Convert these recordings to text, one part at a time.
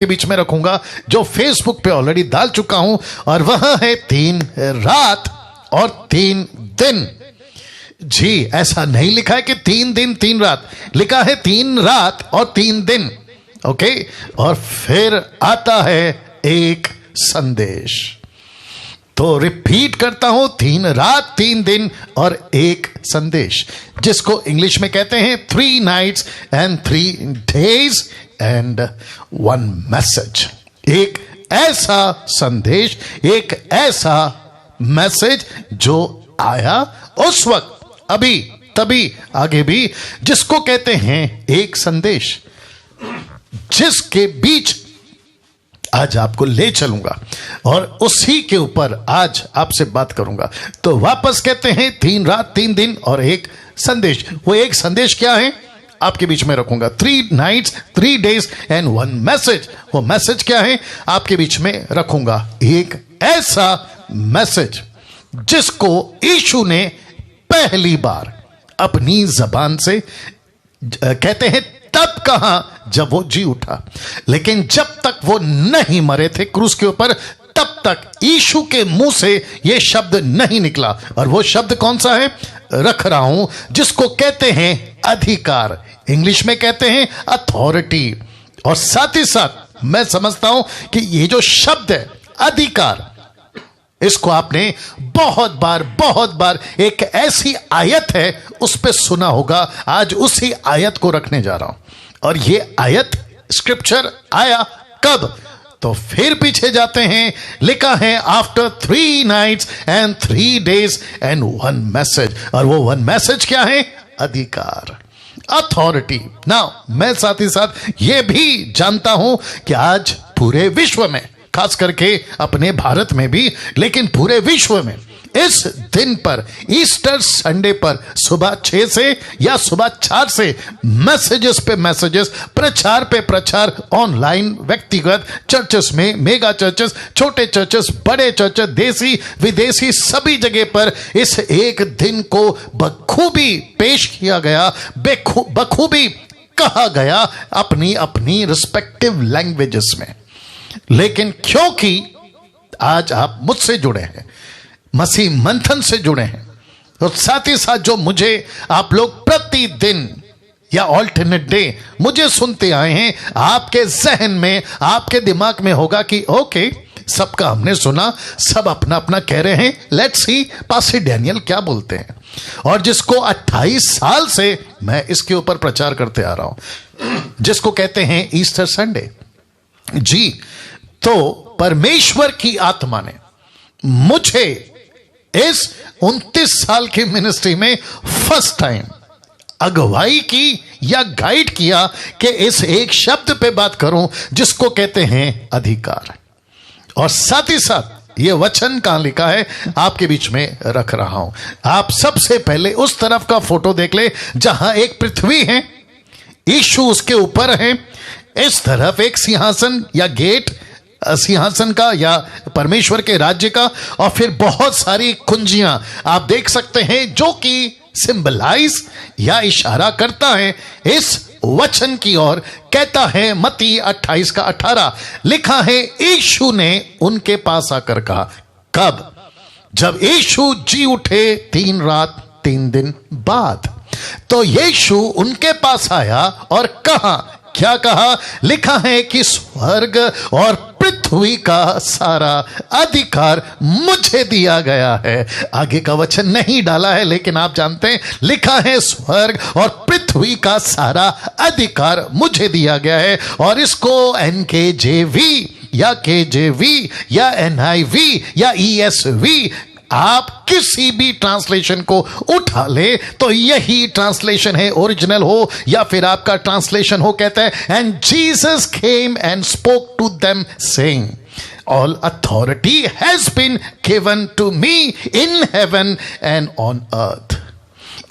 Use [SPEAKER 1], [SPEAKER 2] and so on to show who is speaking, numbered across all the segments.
[SPEAKER 1] के बीच में रखूंगा जो फेसबुक पे ऑलरेडी डाल चुका हूं, और वह है 3 रात और 3 दिन। जी, ऐसा नहीं लिखा है कि 3 दिन 3 रात, लिखा है 3 रात और 3 दिन। ओके, और फिर आता है एक संदेश। तो रिपीट करता हूं, 3 रात 3 दिन और एक संदेश, जिसको इंग्लिश में कहते हैं 3 nights and 3 days and 1 message। एक ऐसा संदेश, एक ऐसा मैसेज जो आया उस वक्त, अभी तभी आगे भी, जिसको कहते हैं एक संदेश, जिसके बीच आज आपको ले चलूंगा और उसी के ऊपर आज आपसे बात करूंगा। तो वापस कहते हैं 3 रात 3 दिन और एक संदेश। वो एक संदेश क्या है आपके बीच में रखूंगा। 3 nights 3 days and 1 message। वो मैसेज क्या है आपके बीच में रखूंगा। एक ऐसा मैसेज जिसको यीशु ने पहली बार अपनी जबान से, कहते हैं तब कहा जब वो जी उठा, लेकिन जब तक वो नहीं मरे थे क्रूस के ऊपर, तब तक यीशु के मुंह से ये शब्द नहीं निकला। और वो शब्द कौन सा है, रख रहा हूं, जिसको कहते हैं अधिकार, इंग्लिश में कहते हैं अथॉरिटी। और साथ ही साथ मैं समझता हूं कि ये जो शब्द है अधिकार, इसको आपने बहुत बार एक ऐसी आयत है उस पे सुना होगा। आज उसी आयत को रखने जा रहा हूं। और ये आयत स्क्रिप्चर आया कब, तो फिर पीछे जाते हैं, लिखा है after 3 nights and 3 days and 1 message। और वो 1 मैसेज क्या है, अधिकार, अथॉरिटी। नाउ मैं साथ ही साथ ये भी जानता हूं कि आज पूरे विश्व में, खास करके अपने भारत में भी, लेकिन पूरे विश्व में इस दिन पर, ईस्टर संडे पर सुबह 6 से या सुबह 4 से मैसेजेस पे मैसेजेस, प्रचार पे प्रचार, ऑनलाइन, व्यक्तिगत, चर्चेस में, मेगा चर्चेस, छोटे चर्चेस, बड़े चर्चेस, देसी विदेशी, सभी जगह पर इस एक दिन को बखूबी पेश किया गया, बखूबी कहा गया अपनी अपनी रिस्पेक्टिव लैंग्वेजेस में। लेकिन क्योंकि आज आप मुझसे जुड़े हैं, मसीह मंथन से जुड़े हैं, तो साथ ही साथ जो मुझे आप लोग प्रतिदिन या ऑल्टरनेट डे मुझे सुनते आए हैं, आपके जहन में, आपके दिमाग में होगा कि ओके, सबका हमने सुना, सब अपना अपना कह रहे हैं, लेट्स सी पास्टर डैनियल क्या बोलते हैं। और जिसको 28 साल से मैं इसके ऊपर प्रचार करते आ रहा हूं, जिसको कहते हैं ईस्टर संडे। जी, तो परमेश्वर की आत्मा ने मुझे इस 29 साल की मिनिस्ट्री में फर्स्ट टाइम अगुवाई की या गाइड किया कि इस एक शब्द पे बात करूं जिसको कहते हैं अधिकार। और साथ ही साथ ये वचन कहां लिखा है आपके बीच में रख रहा हूं। आप सबसे पहले उस तरफ का फोटो देख ले जहां एक पृथ्वी है, यीशु उसके ऊपर है, इस तरफ एक सिंहासन या गेट सिंहासन का या परमेश्वर के राज्य का, और फिर बहुत सारी कुंजियां आप देख सकते हैं जो कि सिंबलाइज या इशारा करता है इस वचन की ओर। कहता है मत्ती 28 का 18, लिखा है यीशु ने उनके पास आकर कहा। कब? जब यीशु जी उठे 3 रात 3 दिन बाद। तो यीशु उनके पास आया और कहा, क्या कहा? लिखा है कि स्वर्ग और पृथ्वी का सारा अधिकार मुझे दिया गया है। आगे का वचन नहीं डाला है, लेकिन आप जानते हैं, लिखा है स्वर्ग और पृथ्वी का सारा अधिकार मुझे दिया गया है। और इसको NKJV या KJV या NIV या ESV, आप किसी भी ट्रांसलेशन को उठा ले तो यही ट्रांसलेशन है, ओरिजिनल हो या फिर आपका ट्रांसलेशन हो। कहता है and Jesus came and spoke to them saying all authority has been given to me in heaven and on earth.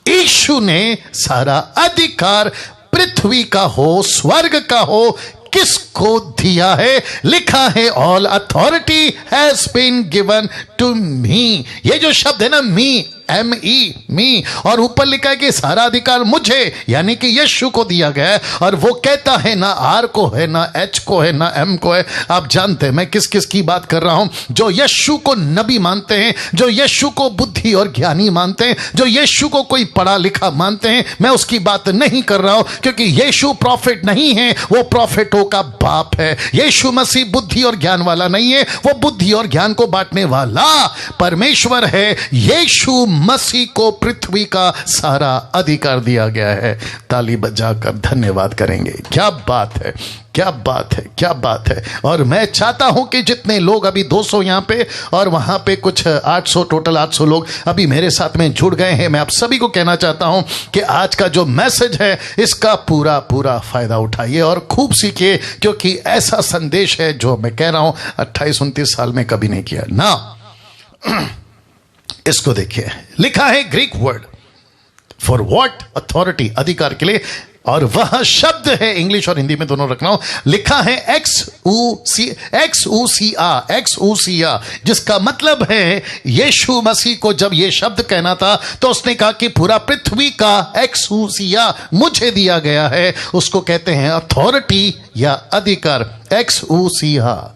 [SPEAKER 1] यीशु ने सारा अधिकार पृथ्वी का हो, स्वर्ग का हो, किसको दिया है? लिखा है all authority has been given to me. ये जो शब्द है ना, मी, MEE मी, और ऊपर लिखा है कि सारा अधिकार मुझे यानी कि यीशु को दिया गया है। और वो कहता है ना R को है, ना H को है, ना M को है। आप जानते हैं मैं किस किस की बात कर रहा हूं। जो यीशु को नबी मानते हैं, जो यीशु को बुद्धि और ज्ञानी मानते हैं, जो यीशु को कोई पढ़ा लिखा मानते हैं, मैं उसकी बात नहीं कर रहा हूं, क्योंकि यीशु प्रॉफिट नहीं है, वो प्रॉफिटों का बाप है। यीशु मसीह बुद्धि और ज्ञान वाला नहीं है, वो बुद्धि और ज्ञान को बांटने वाला परमेश्वर है। यीशु मसीह को पृथ्वी का सारा अधिकार दिया गया है। ताली बजाकर धन्यवाद करेंगे। क्या बात है, क्या बात है, क्या बात है। और मैं चाहता हूं कि जितने लोग अभी 200 यहां पे और वहां पे कुछ 800, टोटल 800 लोग अभी मेरे साथ में जुड़ गए हैं, मैं आप सभी को कहना चाहता हूं कि आज का जो मैसेज है इसका पूरा पूरा फायदा उठाइए और खूब सीखिए, क्योंकि ऐसा संदेश है जो मैं कह रहा हूं 28-29 साल में कभी नहीं किया ना। इसको देखिए, लिखा है Greek word for what, authority, अधिकार के लिए, और वह शब्द है इंग्लिश और हिंदी में दोनों रखना हो, लिखा है एक्सऊसिया, जिसका मतलब है यीशु मसीह को जब यह शब्द कहना था तो उसने कहा कि पूरा पृथ्वी का एक्सऊसिया मुझे दिया गया है। उसको कहते हैं अथॉरिटी या अधिकार, एक्सऊसिया।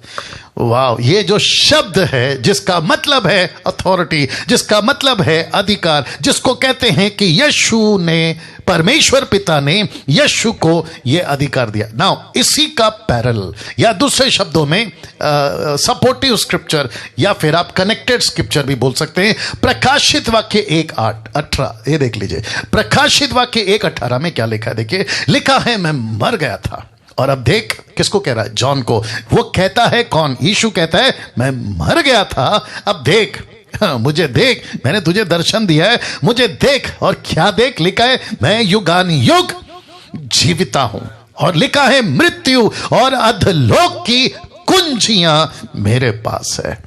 [SPEAKER 1] वाह, ये जो शब्द है जिसका मतलब है अथॉरिटी, जिसका मतलब है अधिकार, जिसको कहते हैं कि यीशु ने, परमेश्वर पिता ने यीशु को यह अधिकार दिया। नाउ इसी का पैरेलल या दूसरे शब्दों में सपोर्टिव स्क्रिप्चर या फिर आप कनेक्टेड स्क्रिप्चर भी बोल सकते हैं। प्रकाशित वाक्य 1:18, ये देख लीजिए। प्रकाशित वाक्य 1:18 में क्या लिखा है, देखिए, लिखा है मैं मर गया था। और अब देख, किसको कह रहा है? जॉन को। वो कहता है कौन? यीशु कहता है मैं मर गया था, अब देख, मुझे देख, मैंने तुझे दर्शन दिया है, मुझे देख। और क्या देख? लिखा है मैं युगान युग जीविता हूं। और लिखा है मृत्यु और अधलोक की कुंजियां मेरे पास है।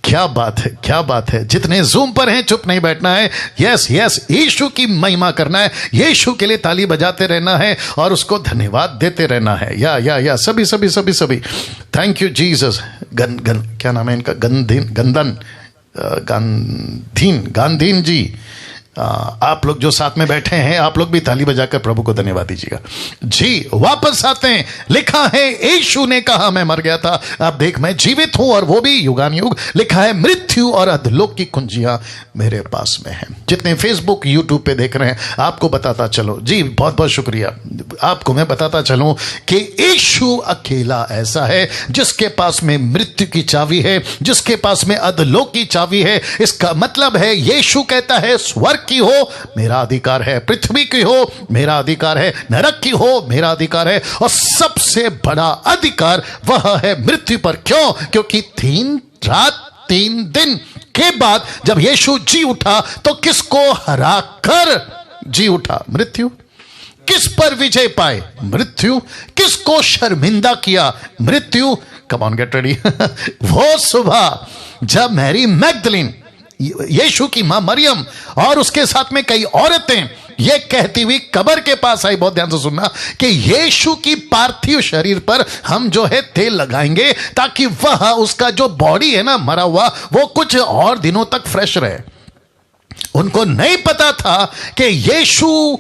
[SPEAKER 1] क्या बात है, क्या बात है। जितने जूम पर हैं चुप नहीं बैठना है। यस यस, यीशु की महिमा करना है, यीशु के लिए ताली बजाते रहना है और उसको धन्यवाद देते रहना है। या सभी सभी सभी सभी, थैंक यू जीसस। क्या नाम है इनका? गांधीन जी। आप लोग जो साथ में बैठे हैं, आप लोग भी ताली बजाकर प्रभु को धन्यवाद दीजिएगा जी। वापस आते हैं, लिखा है यीशु ने कहा मैं मर गया था, अब देख मैं जीवित हूं और वो भी युगान युग। लिखा है मृत्यु और अधलोक की कुंजियां मेरे पास में है। जितने फेसबुक यूट्यूब पे देख रहे हैं, आपको बताता चलो जी, बहुत बहुत शुक्रिया। आपको मैं बताता चलूं कि यीशु अकेला ऐसा है जिसके पास में मृत्यु की चाबी है, जिसके पास में अधलोक की चाबी है। इसका मतलब है यीशु कहता है स्वर्ग की हो मेरा अधिकार है, पृथ्वी की हो मेरा अधिकार है, नरक की हो मेरा अधिकार है, और सबसे बड़ा अधिकार वह है मृत्यु पर। क्यों? क्योंकि 3 रात 3 दिन के बाद जब यीशु जी उठा तो किसको हराकर जी उठा? मृत्यु। किस पर विजय पाए? मृत्यु। किसको शर्मिंदा किया? मृत्यु। Come on, get ready. वो सुबह जब मैरी मैगदलीन, यीशु की मां मरियम और उसके साथ में कई औरतें ये कहती हुई कब्र के पास आई, बहुत ध्यान से सुनना, कि यीशु की पार्थिव शरीर पर हम जो है तेल लगाएंगे ताकि वह, उसका जो बॉडी है ना मरा हुआ, वो कुछ और दिनों तक फ्रेश रहे। उनको नहीं पता था कि यीशु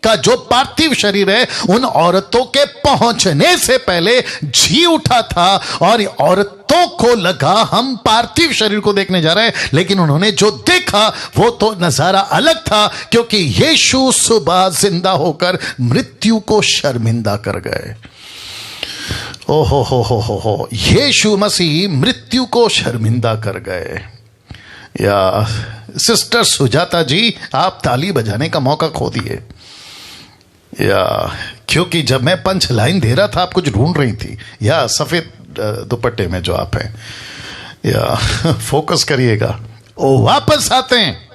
[SPEAKER 1] का जो पार्थिव शरीर है उन औरतों के पहुंचने से पहले जी उठा था, और औरतों को लगा हम पार्थिव शरीर को देखने जा रहे हैं, लेकिन उन्होंने जो देखा वो तो नजारा अलग था, क्योंकि यीशु सुबह जिंदा होकर मृत्यु को शर्मिंदा कर गए। ओहो हो, यीशु मसीह मृत्यु को शर्मिंदा कर गए। या सिस्टर सुजाता जी, आप ताली बजाने का मौका खो दिए। या क्योंकि जब मैं पंच लाइन दे रहा था आप कुछ ढूंढ रही थी, या सफेद दुपट्टे में जो आप हैं, या फोकस करिएगा। ओ वापस आते हैं,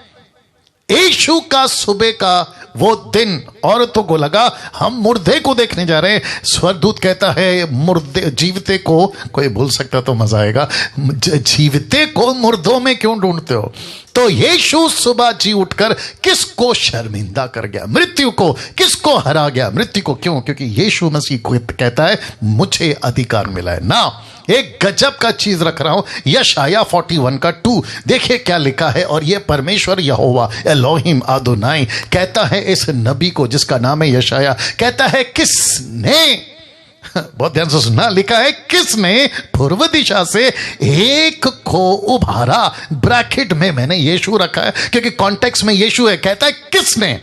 [SPEAKER 1] यीशु का सुबह का वो दिन, औरतों को लगा हम मुर्दे को देखने जा रहे हैं। स्वर्गदूत कहता है मुर्दे, जीवते को, कोई भूल सकता तो मजा आएगा, जीवते को मुर्दों में क्यों ढूंढते हो? तो यीशु सुबह जी उठकर किसको शर्मिंदा कर गया? मृत्यु को। किसको हरा गया? मृत्यु को। क्यों? क्योंकि यीशु मसीह को कहता है मुझे अधिकार मिला है ना। एक गजब का चीज रख रहा हूं, यशाया 41 का 2। देखिए क्या लिखा है। और ये परमेश्वर यहोवा एलोहिम आदोनाई कहता है इस नबी को जिसका नाम है यशाया, कहता है किसने, बहुत ध्यान से सुनना, लिखा है किसने पूर्व दिशा से एक को उभारा। ब्रैकेट में मैंने यीशु रखा है क्योंकि कॉन्टेक्स्ट में यीशु है। कहता है किसने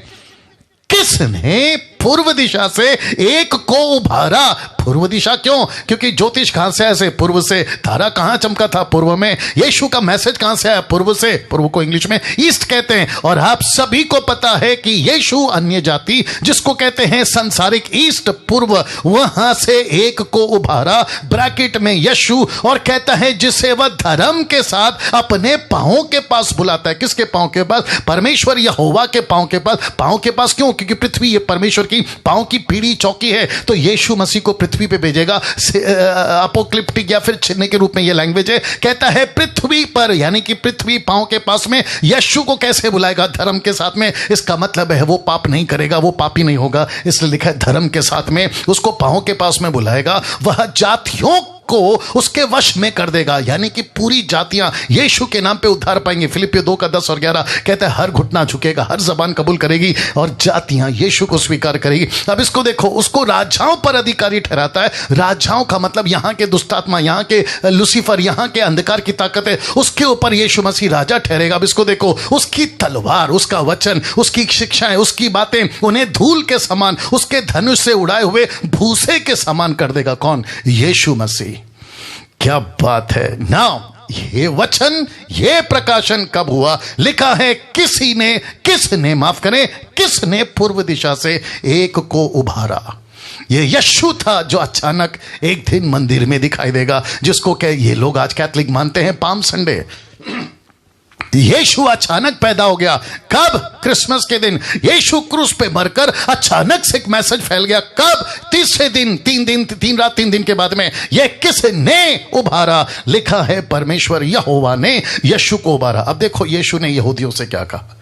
[SPEAKER 1] पूर्व दिशा से एक को उभारा। पूर्व दिशा क्यों? क्योंकि ज्योतिष कहां से ऐसे पूर्व से, तारा कहां चमका था पूर्व में। यीशु का मैसेज कहां से आया? पूर्व से। पूर्व को इंग्लिश में ईस्ट कहते हैं। और आप सभी को पता है कि यीशु अन्य जाति जिसको कहते हैं संसारिक ईस्ट, पूर्व, वहां से एक को उभारा, ब्रैकेट में यीशु, और कहता है जिसे वह धर्म के साथ अपने पांवों के पास बुलाता है। किसके पांव के पास? परमेश्वर यहोवा के पांव के पास। पांव के पास क्यों? क्योंकि पृथ्वी ये परमेश्वर की पांव की पीढ़ी चौकी है, तो यीशु मसीह को पृथ्वी पे भेजेगा। अपोक्लिप्टिक या फिर चिन्ह के रूप में ये लैंग्वेज है। कहता है पृथ्वी पर, यानी कि पृथ्वी पांव के पास में यीशु को कैसे बुलाएगा? धर्म के साथ में। इसका मतलब है वो पाप नहीं करेगा, वो पापी नहीं होगा, इसलिए लिखा है धर्म के साथ में उसको पांव के पास में बुलाएगा। वह जातियों को उसके वश में कर देगा, यानी कि पूरी जातियां यीशु के नाम पे उद्धार पाएंगे। फिलिपियों 2 का 10 और 11 कहता है हर घुटना झुकेगा, हर जबान कबूल करेगी और जातियां यीशु को स्वीकार करेगी। अब इसको देखो, उसको राजाओं पर अधिकारी ठहराता है। राजाओं का मतलब यहां के दुष्टात्मा, यहां के लूसीफर, यहां के अंधकार की ताकत है, उसके ऊपर यीशु मसीह राजा ठहरेगा। अब इसको देखो, उसकी तलवार, उसका वचन, उसकी शिक्षाएं, उसकी बातें उन्हें धूल के समान, उसके धनुष से उड़ाए हुए भूसे के समान कर देगा। कौन? यीशु मसीह। क्या बात है। नाउ ये वचन, ये प्रकाशन कब हुआ? लिखा है किसने माफ करें, किसने पूर्व दिशा से एक को उभारा। ये यीशु था जो अचानक एक दिन मंदिर में दिखाई देगा, जिसको क्या ये लोग आज कैथलिक मानते हैं पाम संडे। यीशु अचानक पैदा हो गया। कब? क्रिसमस के दिन। यीशु क्रूस पे मरकर अचानक से एक मैसेज फैल गया। कब? तीसरे दिन, 3 रात 3 दिन के बाद में। यह किसने उभारा? लिखा है परमेश्वर यहोवा ने यीशु को उभारा। अब देखो यीशु ने यहूदियों से क्या कहा।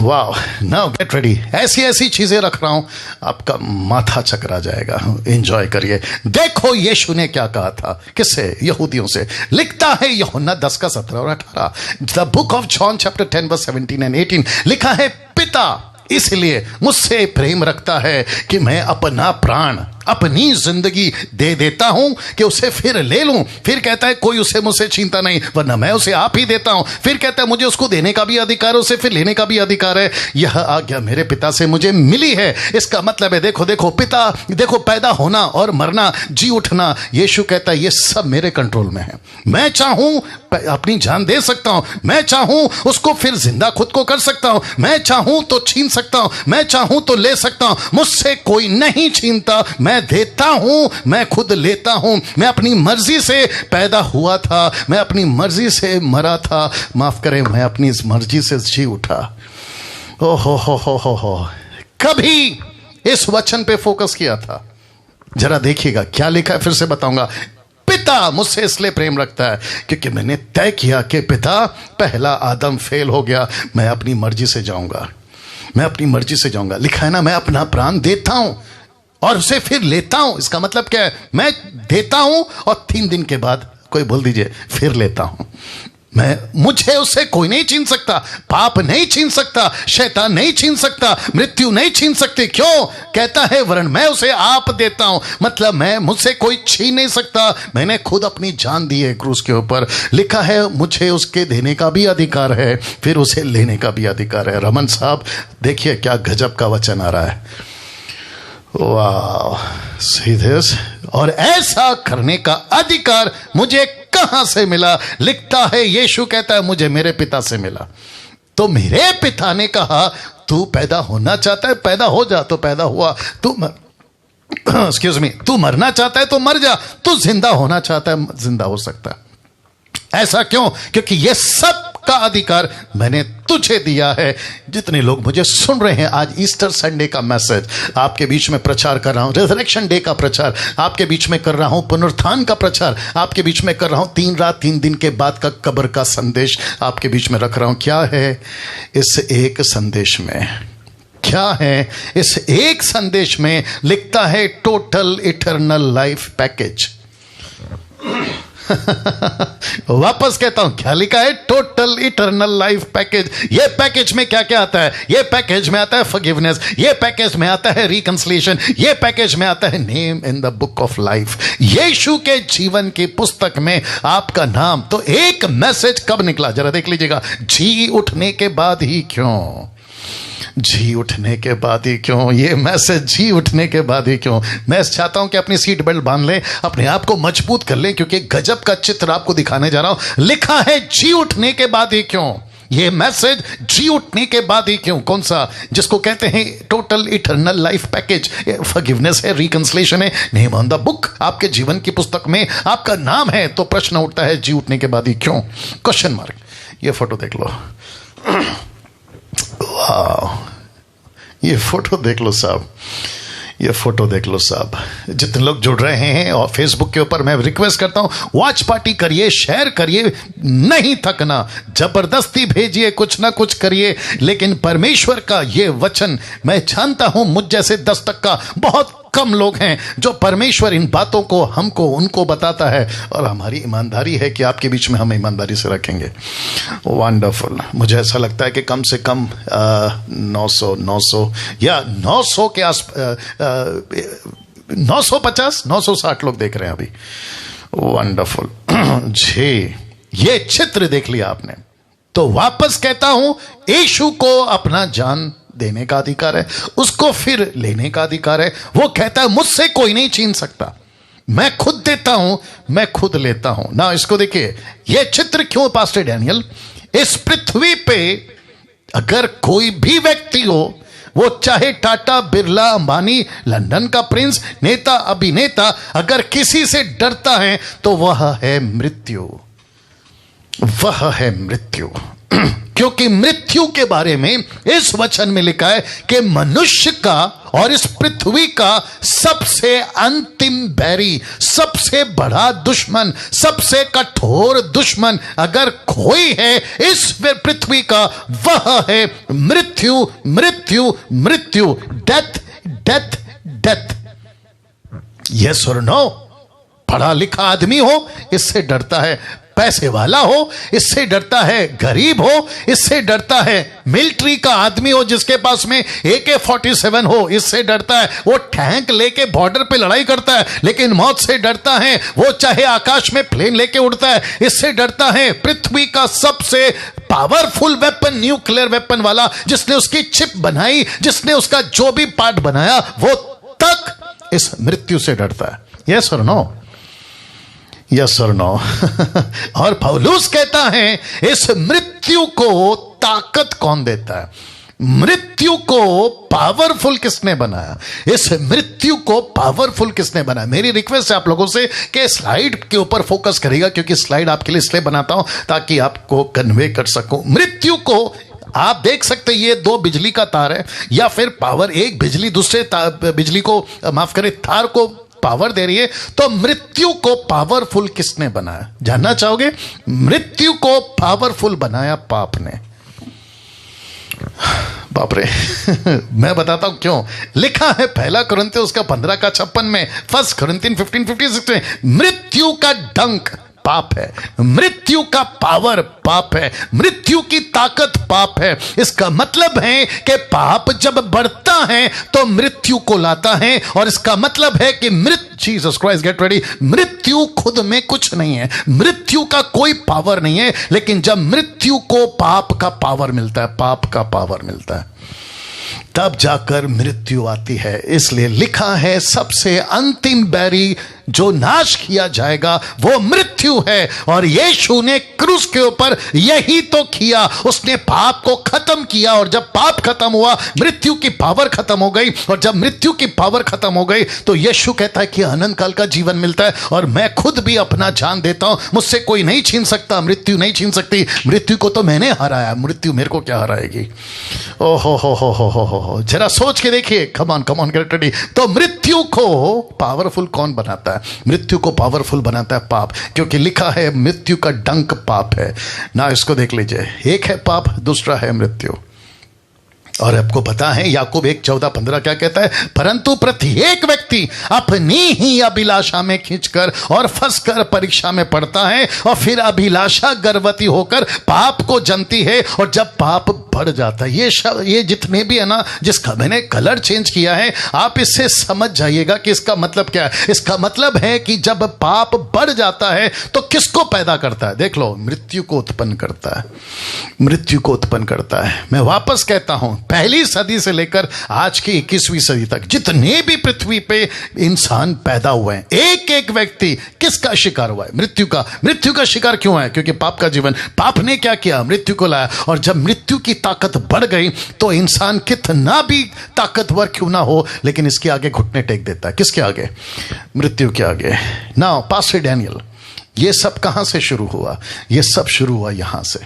[SPEAKER 1] वाह, नाउ गेट रेडी। ऐसी चीजें रख रहा हूं, आपका माथा चकरा जाएगा। एंजॉय करिए। देखो यीशु ने क्या कहा था। किससे? यहूदियों से। लिखता है यूहन्ना 10 का 17 और 18, the book of John chapter 10 verse 17 and 18। लिखा है पिता इसलिए मुझसे प्रेम रखता है कि मैं अपना प्राण, अपनी जिंदगी दे देता हूं कि उसे फिर ले लूं। फिर कहता है कोई उसे मुझसे छीनता नहीं, वरना मैं उसे आप ही देता हूं। फिर कहता है मुझे उसको देने का भी अधिकार है, उसे फिर लेने का भी अधिकार है। यह आज्ञा मेरे पिता से मुझे मिली है। इसका मतलब है देखो पिता, देखो पैदा होना और मरना, जी उठना, यीशु कहता है ये सब मेरे कंट्रोल में है। मैं चाहूं अपनी जान दे सकता हूं, मैं चाहूं उसको फिर जिंदा खुद को कर सकता हूं, मैं चाहूं तो छीन सकता हूं, मैं चाहूं तो ले सकता हूं। मुझसे कोई नहीं छीनता, मैं देता हूं, मैं खुद लेता हूं। मैं अपनी मर्जी से पैदा हुआ था, मैं अपनी मर्जी से मरा था, माफ करें मैं अपनी मर्जी से जी उठा। ओ हो। कभी इस वचन पे फोकस किया था? जरा देखिएगा क्या लिखा है, फिर से बताऊंगा। पिता मुझसे इसलिए प्रेम रखता है क्योंकि मैंने तय किया कि पिता, पहला आदम फेल हो गया, मैं अपनी मर्जी से जाऊंगा, मैं अपनी मर्जी से जाऊंगा। लिखा है ना, मैं अपना प्राण देता हूं और उसे फिर लेता हूं। इसका मतलब क्या है? मैं देता हूं और 3 दिन के बाद, कोई बोल दीजिए, फिर लेता हूं। मुझे उससे कोई नहीं छीन सकता, पाप नहीं छीन सकता, शैतान नहीं छीन सकता, मृत्यु नहीं छीन सकती। क्यों? कहता है वरन मैं उसे आप देता हूं। मतलब मुझसे कोई छीन नहीं सकता, मैंने खुद अपनी जान दी है क्रूस के ऊपर। लिखा है मुझे उसके देने का भी अधिकार है, फिर उसे लेने का भी अधिकार है। रमन साहब देखिए क्या गजब का वचन आ रहा है। वाह, सीधे। और ऐसा करने का अधिकार मुझे कहां से मिला? लिखता है यीशु कहता है मुझे मेरे पिता से मिला। तो मेरे पिता ने कहा तू पैदा होना चाहता है, पैदा हो जा। तो पैदा हुआ। तू एक्सक्यूज मी, तू मरना चाहता है तो मर जा, तू जिंदा होना चाहता है जिंदा हो सकता है। ऐसा क्यों? क्योंकि यह सब का अधिकार मैंने तुझे दिया है। जितने लोग मुझे सुन रहे हैं, आज ईस्टर संडे का मैसेज आपके बीच में प्रचार कर रहा हूं, रिजरेक्शन डे का प्रचार आपके बीच में कर रहा हूं, पुनरुत्थान का प्रचार आपके बीच में कर रहा हूं, 3 रात 3 दिन के बाद का कब्र का संदेश आपके बीच में रख रहा हूं। क्या है इस एक संदेश में? क्या है इस एक संदेश में? लिखता है टोटल इटर्नल लाइफ पैकेज। वापस कहता हूं, क्या लिखा है? Total eternal life package. ये पैकेज में क्या क्या आता है? ये पैकेज में आता है फॉरगिवनेस, ये पैकेज में आता है रिकंसिलिएशन, ये पैकेज में आता है name in the book of life. यीशु के जीवन की पुस्तक में आपका नाम। तो एक मैसेज कब निकला जरा देख लीजिएगा, जी उठने के बाद ही क्यों? जी उठने के बाद ही क्यों? ये मैसेज जी उठने के बाद ही क्यों। मैं चाहता हूं कि अपनी सीट बेल्ट बांध लें, अपने आप को मजबूत कर लें, क्योंकि गजब का चित्र आपको दिखाने जा रहा हूं। लिखा है जी उठने के बाद ही क्यों। ये मैसेज जी उठने के बाद ही क्यों, कौन सा? जिसको कहते हैं total eternal life package. Forgiveness है, रिकंसिलिएशन है, नेम ऑन द बुक। आपके जीवन की पुस्तक में आपका नाम है, तो प्रश्न उठता है जी उठने के बाद ही क्यों? Question mark. ये फोटो देख लो, वाह, ये फोटो देख लो साहब, ये फोटो देख लो साहब। जितने लोग जुड़ रहे हैं और फेसबुक के ऊपर, मैं रिक्वेस्ट करता हूं वॉच पार्टी करिए, शेयर करिए, नहीं थकना, जबरदस्ती भेजिए, कुछ ना कुछ करिए। लेकिन परमेश्वर का ये वचन, मैं जानता हूं मुझ जैसे 10% का बहुत कम लोग हैं जो परमेश्वर इन बातों को हमको उनको बताता है, और हमारी ईमानदारी है कि आपके बीच में हम ईमानदारी से रखेंगे। वंडरफुल। मुझे ऐसा लगता है कि कम से कम 900 या 900 के आस 950 960 लोग देख रहे हैं अभी। वंडरफुल जी, ये चित्र देख लिया आपने। तो वापस कहता हूं, यीशु को अपना जान देने का अधिकार है, उसको फिर लेने का अधिकार है। वो कहता है मुझसे कोई नहीं छीन सकता, मैं खुद देता हूं, मैं खुद लेता हूं ना। इसको देखिए, ये चित्र क्यों पास्टर डैनियल? इस पृथ्वी पे अगर कोई भी व्यक्ति हो, वो चाहे टाटा, बिरला, अंबानी, लंदन का प्रिंस, नेता, अभिनेता, अगर किसी से डरता है तो वह है मृत्यु, वह है मृत्यु। क्योंकि मृत्यु के बारे में इस वचन में लिखा है कि मनुष्य का और इस पृथ्वी का सबसे अंतिम बैरी, सबसे बड़ा दुश्मन, सबसे कठोर दुश्मन अगर कोई है इस पृथ्वी का, वह है मृत्यु, मृत्यु, मृत्यु। Death, death, death. यस और नो? पढ़ा लिखा आदमी हो, इससे डरता है। पैसे वाला हो, इससे डरता है। गरीब हो, इससे डरता है। मिलिट्री का आदमी हो जिसके पास में AK-47 हो, इससे डरता है। वो टैंक लेके बॉर्डर पे लड़ाई करता है, लेकिन मौत से डरता है। वो चाहे आकाश में प्लेन लेके उड़ता है, इससे डरता है। पृथ्वी का सबसे पावरफुल वेपन, न्यूक्लियर वेपन वाला, जिसने उसकी चिप बनाई, जिसने उसका जो भी पार्ट बनाया, वो तक इस मृत्यु से डरता है। यस और नो? यस और नो? और पौलुस कहता है इस मृत्यु को ताकत कौन देता है? मृत्यु को पावरफुल किसने बनाया? इस मृत्यु को पावरफुल किसने बनाया? मेरी रिक्वेस्ट है आप लोगों से कि स्लाइड के ऊपर फोकस करेगा, क्योंकि स्लाइड आपके लिए इसलिए बनाता हूं ताकि आपको कन्वे कर सकूं। मृत्यु को आप देख सकते हैं, ये 2 बिजली का तार है, या फिर पावर, एक बिजली दूसरे बिजली को, माफ करें, तार को पावर दे रही है। तो मृत्यु को पावरफुल किसने बनाया? जानना चाहोगे? मृत्यु को पावरफुल बनाया पाप ने। बाप रे मैं बताता हूं क्यों। लिखा है 1 कुरिन्थियों उसका 15:56 में, 1 कुरिन्थियों 15:56 में, मृत्यु का डंक पाप है, मृत्यु का पावर पाप है, मृत्यु की ताकत पाप है। इसका मतलब है कि पाप जब बढ़ता है तो मृत्यु को लाता है, और इसका मतलब है कि जीसस क्राइस्ट गेट रेडी, मृत्यु खुद में कुछ नहीं है, मृत्यु का कोई पावर नहीं है। लेकिन जब मृत्यु को पाप का पावर मिलता है, पाप का पावर मिलता है, तब जाकर मृत्यु आती है। इसलिए लिखा है सबसे अंतिम बैरी जो नाश किया जाएगा वो मृत्यु है, और यीशु ने क्रूस के ऊपर यही तो किया। उसने पाप को खत्म किया, और जब पाप खत्म हुआ मृत्यु की पावर खत्म हो गई, और जब मृत्यु की पावर खत्म हो गई तो यीशु कहता है कि अनंत काल का जीवन मिलता है, और मैं खुद भी अपना जान देता हूं, मुझसे कोई नहीं छीन सकता, मृत्यु नहीं छीन सकती। मृत्यु को तो मैंने हराया, मृत्यु मेरे को क्या हराएगी? ओ हो, जरा सोच के देखिए। Come on get ready. तो मृत्यु को पावरफुल कौन बनाता है? मृत्यु को पावरफुल बनाता है पाप, क्योंकि लिखा है मृत्यु का डंक पाप है ना। इसको देख लीजिए, एक है पाप, दूसरा है मृत्यु। और आपको पता है याकूब 1:14-15 क्या कहता है? परंतु प्रत्येक व्यक्ति अपनी ही अभिलाषा में खींचकर और फंसकर परीक्षा में पड़ता है, और फिर अभिलाषा गर्भवती होकर पाप को जनती है, और जब पाप बढ़ जाता है, ये जितने भी है ना, जिसका मैंने कलर चेंज किया है, आप इससे समझ जाइएगा कि इसका मतलब क्या है। इसका मतलब है कि जब पाप बढ़ जाता है तो किसको पैदा करता है? देख लो, मृत्यु को उत्पन्न करता है, मृत्यु को उत्पन्न करता है। मैं वापस कहता हूं, पहली सदी से लेकर आज की 21वीं सदी तक जितने भी पृथ्वी पे इंसान पैदा हुए हैं, एक एक व्यक्ति किसका शिकार हुआ है? मृत्यु का। मृत्यु का शिकार क्यों है? क्योंकि पाप का जीवन, पाप ने क्या किया? मृत्यु को लाया। और जब मृत्यु की ताकत बढ़ गई तो इंसान कितना भी ताकतवर क्यों ना हो, लेकिन इसके आगे घुटने टेक देता है। किसके आगे? मृत्यु के आगे। नाउ पास्टर डैनियल, ये सब कहां से शुरू हुआ? ये सब शुरू हुआ यहां से,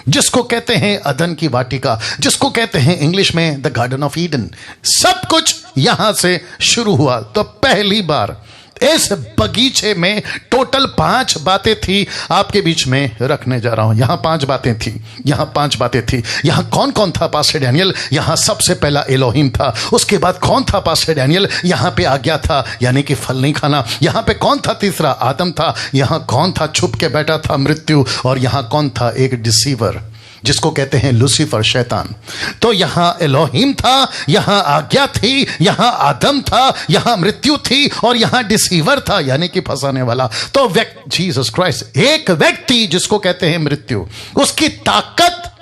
[SPEAKER 1] जिसको कहते हैं अदन की वाटिका, जिसको कहते हैं इंग्लिश में द गार्डन ऑफ ईडन। सब कुछ यहां से शुरू हुआ। तो पहली बार इस बगीचे में टोटल 5 बातें थी, आपके बीच में रखने जा रहा हूं। यहां 5 बातें थी, यहां 5 बातें थी। यहां कौन कौन था पास्टर डैनियल? यहां सबसे पहला एलोहिम था। उसके बाद कौन था पास्टर डैनियल? यहां पे आज्ञा था, यानी कि फल नहीं खाना। यहां पे कौन था? तीसरा आदम था। यहां कौन था? छुप के बैठा था? मृत्यु। और यहां कौन था? एक डिसीवर, जिसको कहते हैं लूसीफर, शैतान। तो यहां एलोहिम था, यहां आज्ञा थी, यहां आदम था, यहां मृत्यु थी, और यहां डिसीवर था, यानी कि फंसाने वाला। तो जीसस क्राइस्ट, एक व्यक्ति जिसको कहते हैं मृत्यु, उसकी ताकत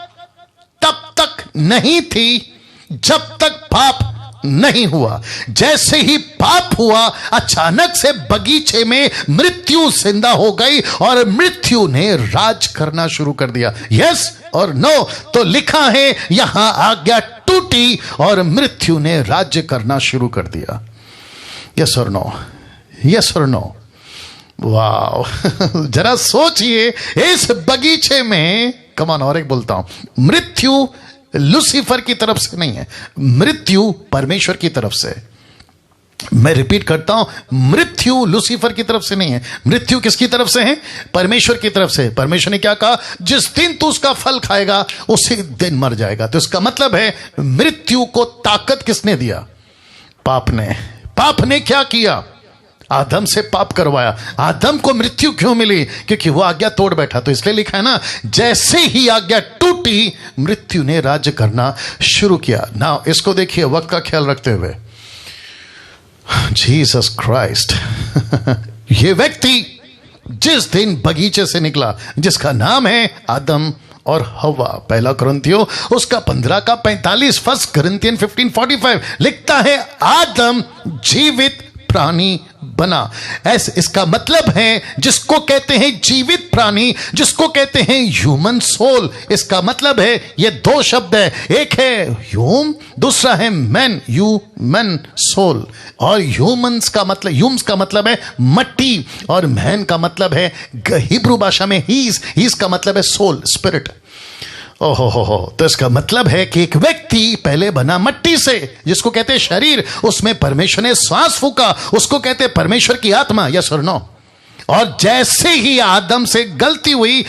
[SPEAKER 1] तब तक नहीं थी जब तक पाप नहीं हुआ। जैसे ही पाप हुआ, अचानक से बगीचे में मृत्यु जिंदा हो गई और मृत्यु ने राज करना शुरू कर दिया। यस और नो? तो लिखा है यहां आज्ञा टूटी और मृत्यु ने राज्य करना शुरू कर दिया। यस और नो? यस और नो? वाह, जरा सोचिए, इस बगीचे में, कमान और एक बोलता हूं, मृत्यु लूसीफर की तरफ से नहीं है, मृत्यु परमेश्वर की तरफ से। मैं रिपीट करता हूं, मृत्यु लूसीफर की तरफ से नहीं है। मृत्यु किसकी तरफ से है? परमेश्वर की तरफ से। परमेश्वर ने क्या कहा? जिस दिन तू उसका फल खाएगा उसी दिन मर जाएगा। तो इसका मतलब है मृत्यु को ताकत किसने दिया? पाप ने। पाप ने क्या किया? आदम से पाप करवाया। आदम को मृत्यु क्यों मिली? क्योंकि वो आज्ञा तोड़ बैठा। तो इसलिए लिखा है ना, जैसे ही आज्ञा टूटी मृत्यु ने राज्य करना शुरू किया। ना इसको देखिए, वक्त का ख्याल रखते हुए, जीसस क्राइस्ट, ये व्यक्ति जिस दिन बगीचे से निकला, जिसका नाम है आदम और हवा, पहला कुरिन्थियों उसका 15:45, 1 Corinthians 15:45 लिखता है आदम जीवित प्राणी बना। इसका मतलब है जिसको कहते हैं जीवित प्राणी, जिसको कहते हैं ह्यूमन सोल। इसका मतलब है ये 2 शब्द है, एक है ह्यूम, दूसरा है मैन, ह्यूमन सोल। और ह्यूमंस का मतलब, ह्यूम्स का मतलब है मट्टी, और मैन का मतलब है हिब्रू भाषा में हीज का मतलब है सोल, स्पिरिट। ओहो हो। तो इसका मतलब है कि एक व्यक्ति पहले बना मट्टी से, जिसको कहते हैं शरीर, उसमें परमेश्वर ने श्वास फूका, उसको कहते हैं परमेश्वर की आत्मा। यस और नो? और जैसे ही आदम से गलती हुई,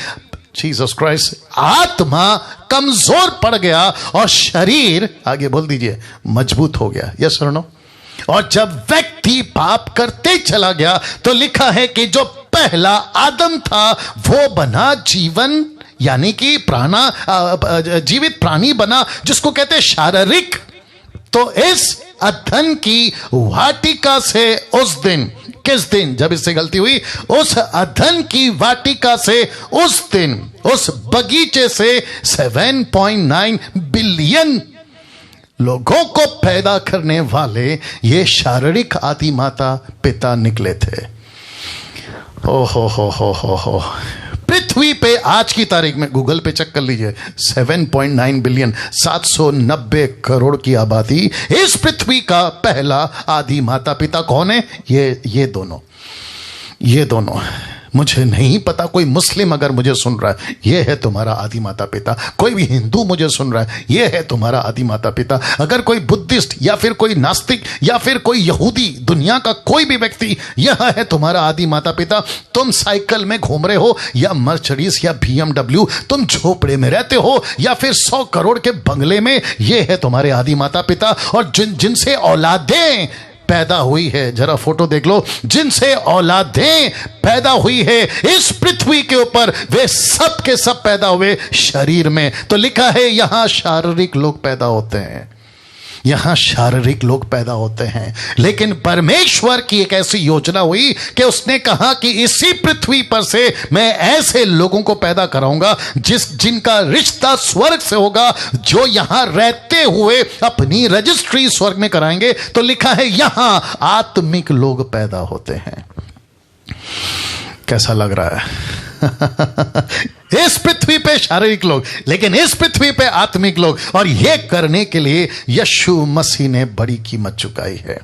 [SPEAKER 1] जीसस क्राइस्ट, आत्मा कमजोर पड़ गया और शरीर, आगे बोल दीजिए, मजबूत हो गया। यस और नो? और जब व्यक्ति पाप करते चला गया तो लिखा है कि जो पहला आदम था वो बना जीवन, यानी कि जीवित प्राणी बना, जिसको कहते हैं शारीरिक। तो इस अदन की वाटिका से उस दिन, किस दिन? जब इससे गलती हुई, उस अदन की वाटिका से उस दिन, उस बगीचे से 7.9 बिलियन लोगों को पैदा करने वाले ये शारीरिक आदि माता पिता निकले थे। ओहो हो। पृथ्वी पे आज की तारीख में, गूगल पे चेक कर लीजिए, 7.9 बिलियन, 790 करोड़ की आबादी। इस पृथ्वी का पहला आदि माता पिता कौन है? ये दोनों। मुझे नहीं पता, कोई मुस्लिम अगर मुझे सुन रहा है, ये है तुम्हारा आदि माता पिता। कोई भी हिंदू मुझे सुन रहा है, ये है तुम्हारा आदि माता पिता। अगर कोई बुद्धिस्ट या फिर कोई नास्तिक या फिर कोई यहूदी, दुनिया का कोई भी व्यक्ति, यह है तुम्हारा आदि माता पिता। तुम साइकिल में घूम रहे हो या मर्सिडीज या BMW, तुम झोपड़े में रहते हो या फिर 100 करोड़ के बंगले में, ये है तुम्हारे आदि माता पिता। और जिनसे औलादें पैदा हुई है, जरा फोटो देख लो, जिनसे औलादें पैदा हुई है इस पृथ्वी के ऊपर, वे सब के सब पैदा हुए शरीर में। तो लिखा है यहां शारीरिक लोग पैदा होते हैं, यहां शारीरिक लोग पैदा होते हैं। लेकिन परमेश्वर की एक ऐसी योजना हुई कि उसने कहा कि इसी पृथ्वी पर से मैं ऐसे लोगों को पैदा कराऊंगा जिनका रिश्ता स्वर्ग से होगा, जो यहां रहते हुए अपनी रजिस्ट्री स्वर्ग में कराएंगे। तो लिखा है यहां आत्मिक लोग पैदा होते हैं। कैसा लग रहा है? इस पृथ्वी पे शारीरिक लोग, लेकिन इस पृथ्वी पे आत्मिक लोग। और यह करने के लिए यीशु मसीह ने बड़ी कीमत चुकाई है।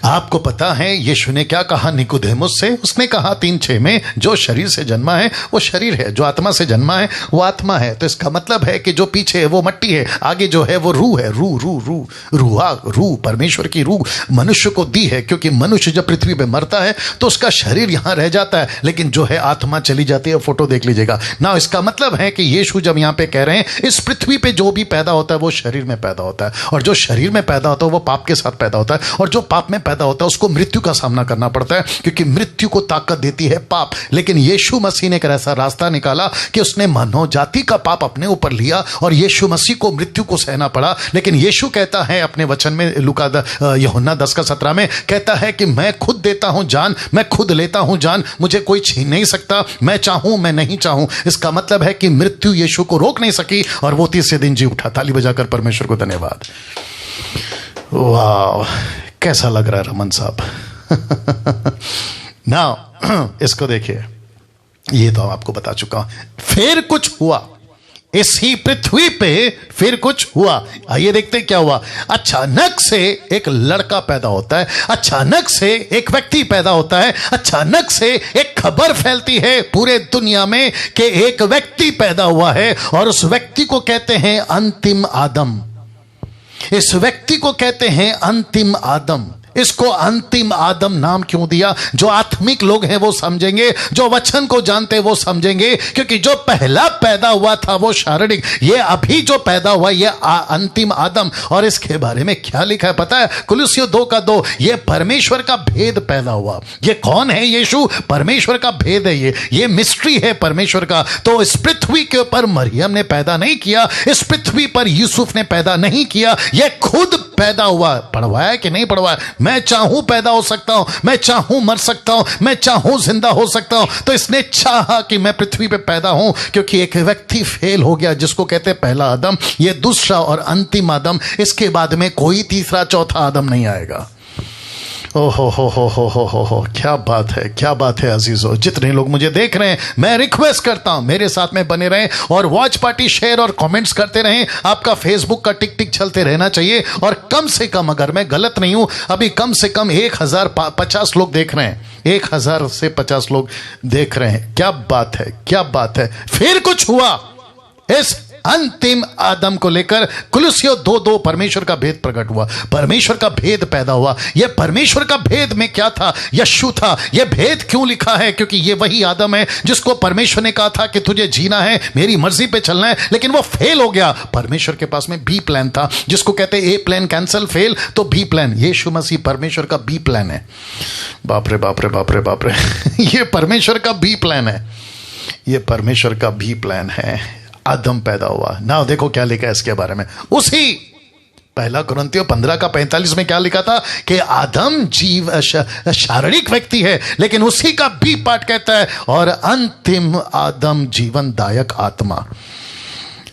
[SPEAKER 1] आपको पता है यीशु ने क्या कहा निकोदेमुस से? उसने कहा 3:6 में, जो शरीर से जन्मा है वो शरीर है, जो आत्मा से जन्मा है वो आत्मा है। तो इसका मतलब है कि जो पीछे है वो मट्टी है, आगे जो है वो रूह है। रूह परमेश्वर की रूह मनुष्य को दी है, क्योंकि मनुष्य जब पृथ्वी पे मरता है तो उसका शरीर यहां रह जाता है, लेकिन जो है आत्मा चली जाती है। फोटो देख लीजिएगा ना। इसका मतलब है कि यीशु जब यहां पे कह रहे हैं इस पृथ्वी पे जो भी पैदा होता है वो शरीर में पैदा होता है, और जो शरीर में पैदा होता है वो पाप के साथ पैदा होता है, और जो पाप में पैदा होता है उसको मृत्यु का सामना करना पड़ता है, क्योंकि मृत्यु को ताकत देती है पाप। लेकिन यीशु मसीह ने एक ऐसा रास्ता निकाला कि उसने मानव जाति का पाप अपने ऊपर लिया, और यीशु मसीह को मृत्यु को सहना पड़ा। लेकिन यीशु कहता है अपने वचन में, यूहन्ना 10:17 में कहता है कि मैं खुद देता हूं जान, मैं खुद लेता हूं जान, मुझे कोई छीन नहीं सकता, मैं चाहूं मैं नहीं चाहूं। इसका मतलब है कि मृत्यु यीशु को रोक नहीं सकी, और वो 30 दिन जी उठा। ताली बजाकर परमेश्वर को धन्यवाद। वाह, कैसा लग रहा है रमन साहब? नाउ इसको देखिए, ये तो आपको बता चुका हूं। फिर कुछ हुआ इसी पृथ्वी पे, फिर कुछ हुआ। आइए देखते हैं क्या हुआ। अचानक से एक लड़का पैदा होता है, अचानक से एक व्यक्ति पैदा होता है, अचानक से एक खबर फैलती है पूरे दुनिया में कि एक व्यक्ति पैदा हुआ है, और उस व्यक्ति को कहते हैं अंतिम आदम। इस व्यक्ति को कहते हैं अंतिम आदम। इसको अंतिम आदम नाम क्यों दिया? जो आत्मिक लोग हैं वो समझेंगे, जो वचन को जानते हैं वो समझेंगे, क्योंकि जो पहला पैदा हुआ था वो शारीरिक, ये अभी जो पैदा हुआ ये अंतिम आदम। और इसके बारे में क्या लिखा है पता है? कुलुस्सियों 2:2, ये परमेश्वर का भेद पैदा हुआ। ये कौन है? यीशु परमेश्वर का भेद है, ये मिस्ट्री है परमेश्वर का। तो इस पृथ्वी के ऊपर मरियम ने पैदा नहीं किया, इस पृथ्वी पर यूसुफ ने पैदा नहीं किया, ये खुद पैदा हुआ। पढ़वाया कि नहीं पढ़वाया? मैं चाहूं पैदा हो सकता हूं, मैं चाहूं मर सकता हूं, मैं चाहूं जिंदा हो सकता हूं। तो इसने चाहा कि मैं पृथ्वी पे पैदा हूं, क्योंकि एक व्यक्ति फेल हो गया जिसको कहते हैं पहला आदम, ये दूसरा और अंतिम आदम। इसके बाद में कोई तीसरा चौथा आदम नहीं आएगा। ओहो हो, क्या बात है, क्या बात है अजीजों। जितने लोग मुझे देख रहे हैं, मैं रिक्वेस्ट करता हूं मेरे साथ में बने रहें, और वॉच पार्टी शेयर और कमेंट्स करते रहें। आपका फेसबुक का टिक टिक चलते रहना चाहिए, और कम से कम, अगर मैं गलत नहीं हूं, अभी कम से कम 1050 लोग देख रहे हैं, 1000 से 50 लोग देख रहे हैं। क्या बात है, क्या बात है। फिर कुछ हुआ इस अंतिम आदम को लेकर। कुलुस्सियों 2:2, परमेश्वर का भेद प्रकट हुआ, परमेश्वर का भेद पैदा हुआ। यह परमेश्वर का भेद में क्या था? यीशु था। यह भेद क्यों लिखा है? क्योंकि यह वही आदम है जिसको परमेश्वर ने कहा था कि तुझे जीना है, मेरी मर्जी पे चलना है, लेकिन वो फेल हो गया। परमेश्वर के पास में बी प्लान था, जिसको कहते हैं ए प्लान कैंसिल, फेल, तो बी प्लान। यीशु मसीह परमेश्वर का बी प्लान है। बाप रे बाप रे बाप रे बाप रे ये परमेश्वर का बी प्लान है, ये परमेश्वर का बी प्लान है। आदम पैदा हुआ। ना देखो क्या लिखा है इसके बारे में। उसी 1 कुरिन्थियों 15:45 में क्या लिखा था कि आदम शारीरिक व्यक्ति है, लेकिन उसी का बी पार्ट कहता है और अंतिम आदम जीवनदायक आत्मा।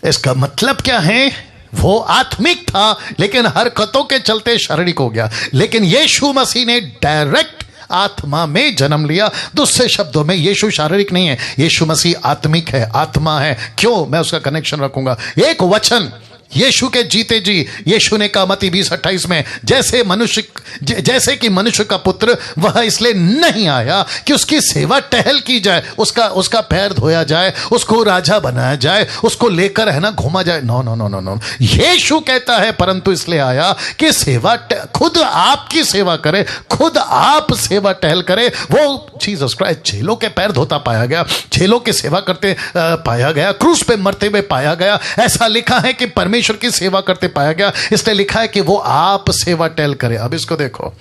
[SPEAKER 1] इसका मतलब क्या है? वो आत्मिक था, लेकिन हरकतों के चलते शारीरिक हो गया। लेकिन यीशु मसीह ने डायरेक्ट आत्मा में जन्म लिया। दूसरे शब्दों में यीशु शारीरिक नहीं है, यीशु मसीह आत्मिक है, आत्मा है। क्यों? मैं उसका कनेक्शन रखूंगा। एक वचन यीशु के जीते जी यीशु ने कहा मत्ती 20:28 में, जैसे कि मनुष्य का पुत्र वह इसलिए नहीं आया कि उसकी सेवा टहल की जाए, उसका पैर धोया जाए, उसको राजा बनाया जाए, उसको लेकर है ना घुमा जाए। No no no no no, यीशु कहता है परंतु इसलिए आया कि सेवा खुद आपकी सेवा करे, खुद आप सेवा टहल करे। वो जीसस क्राइस्ट झेलों के पैर धोता पाया गया, झेलों की सेवा करते पाया गया, क्रूस पे मरते हुए पाया गया। ऐसा लिखा है कि परमेश्वर की सेवा करते पाया गया, इसलिए लिखा है कि वो आप सेवा टहल करे। अब इसको देखो,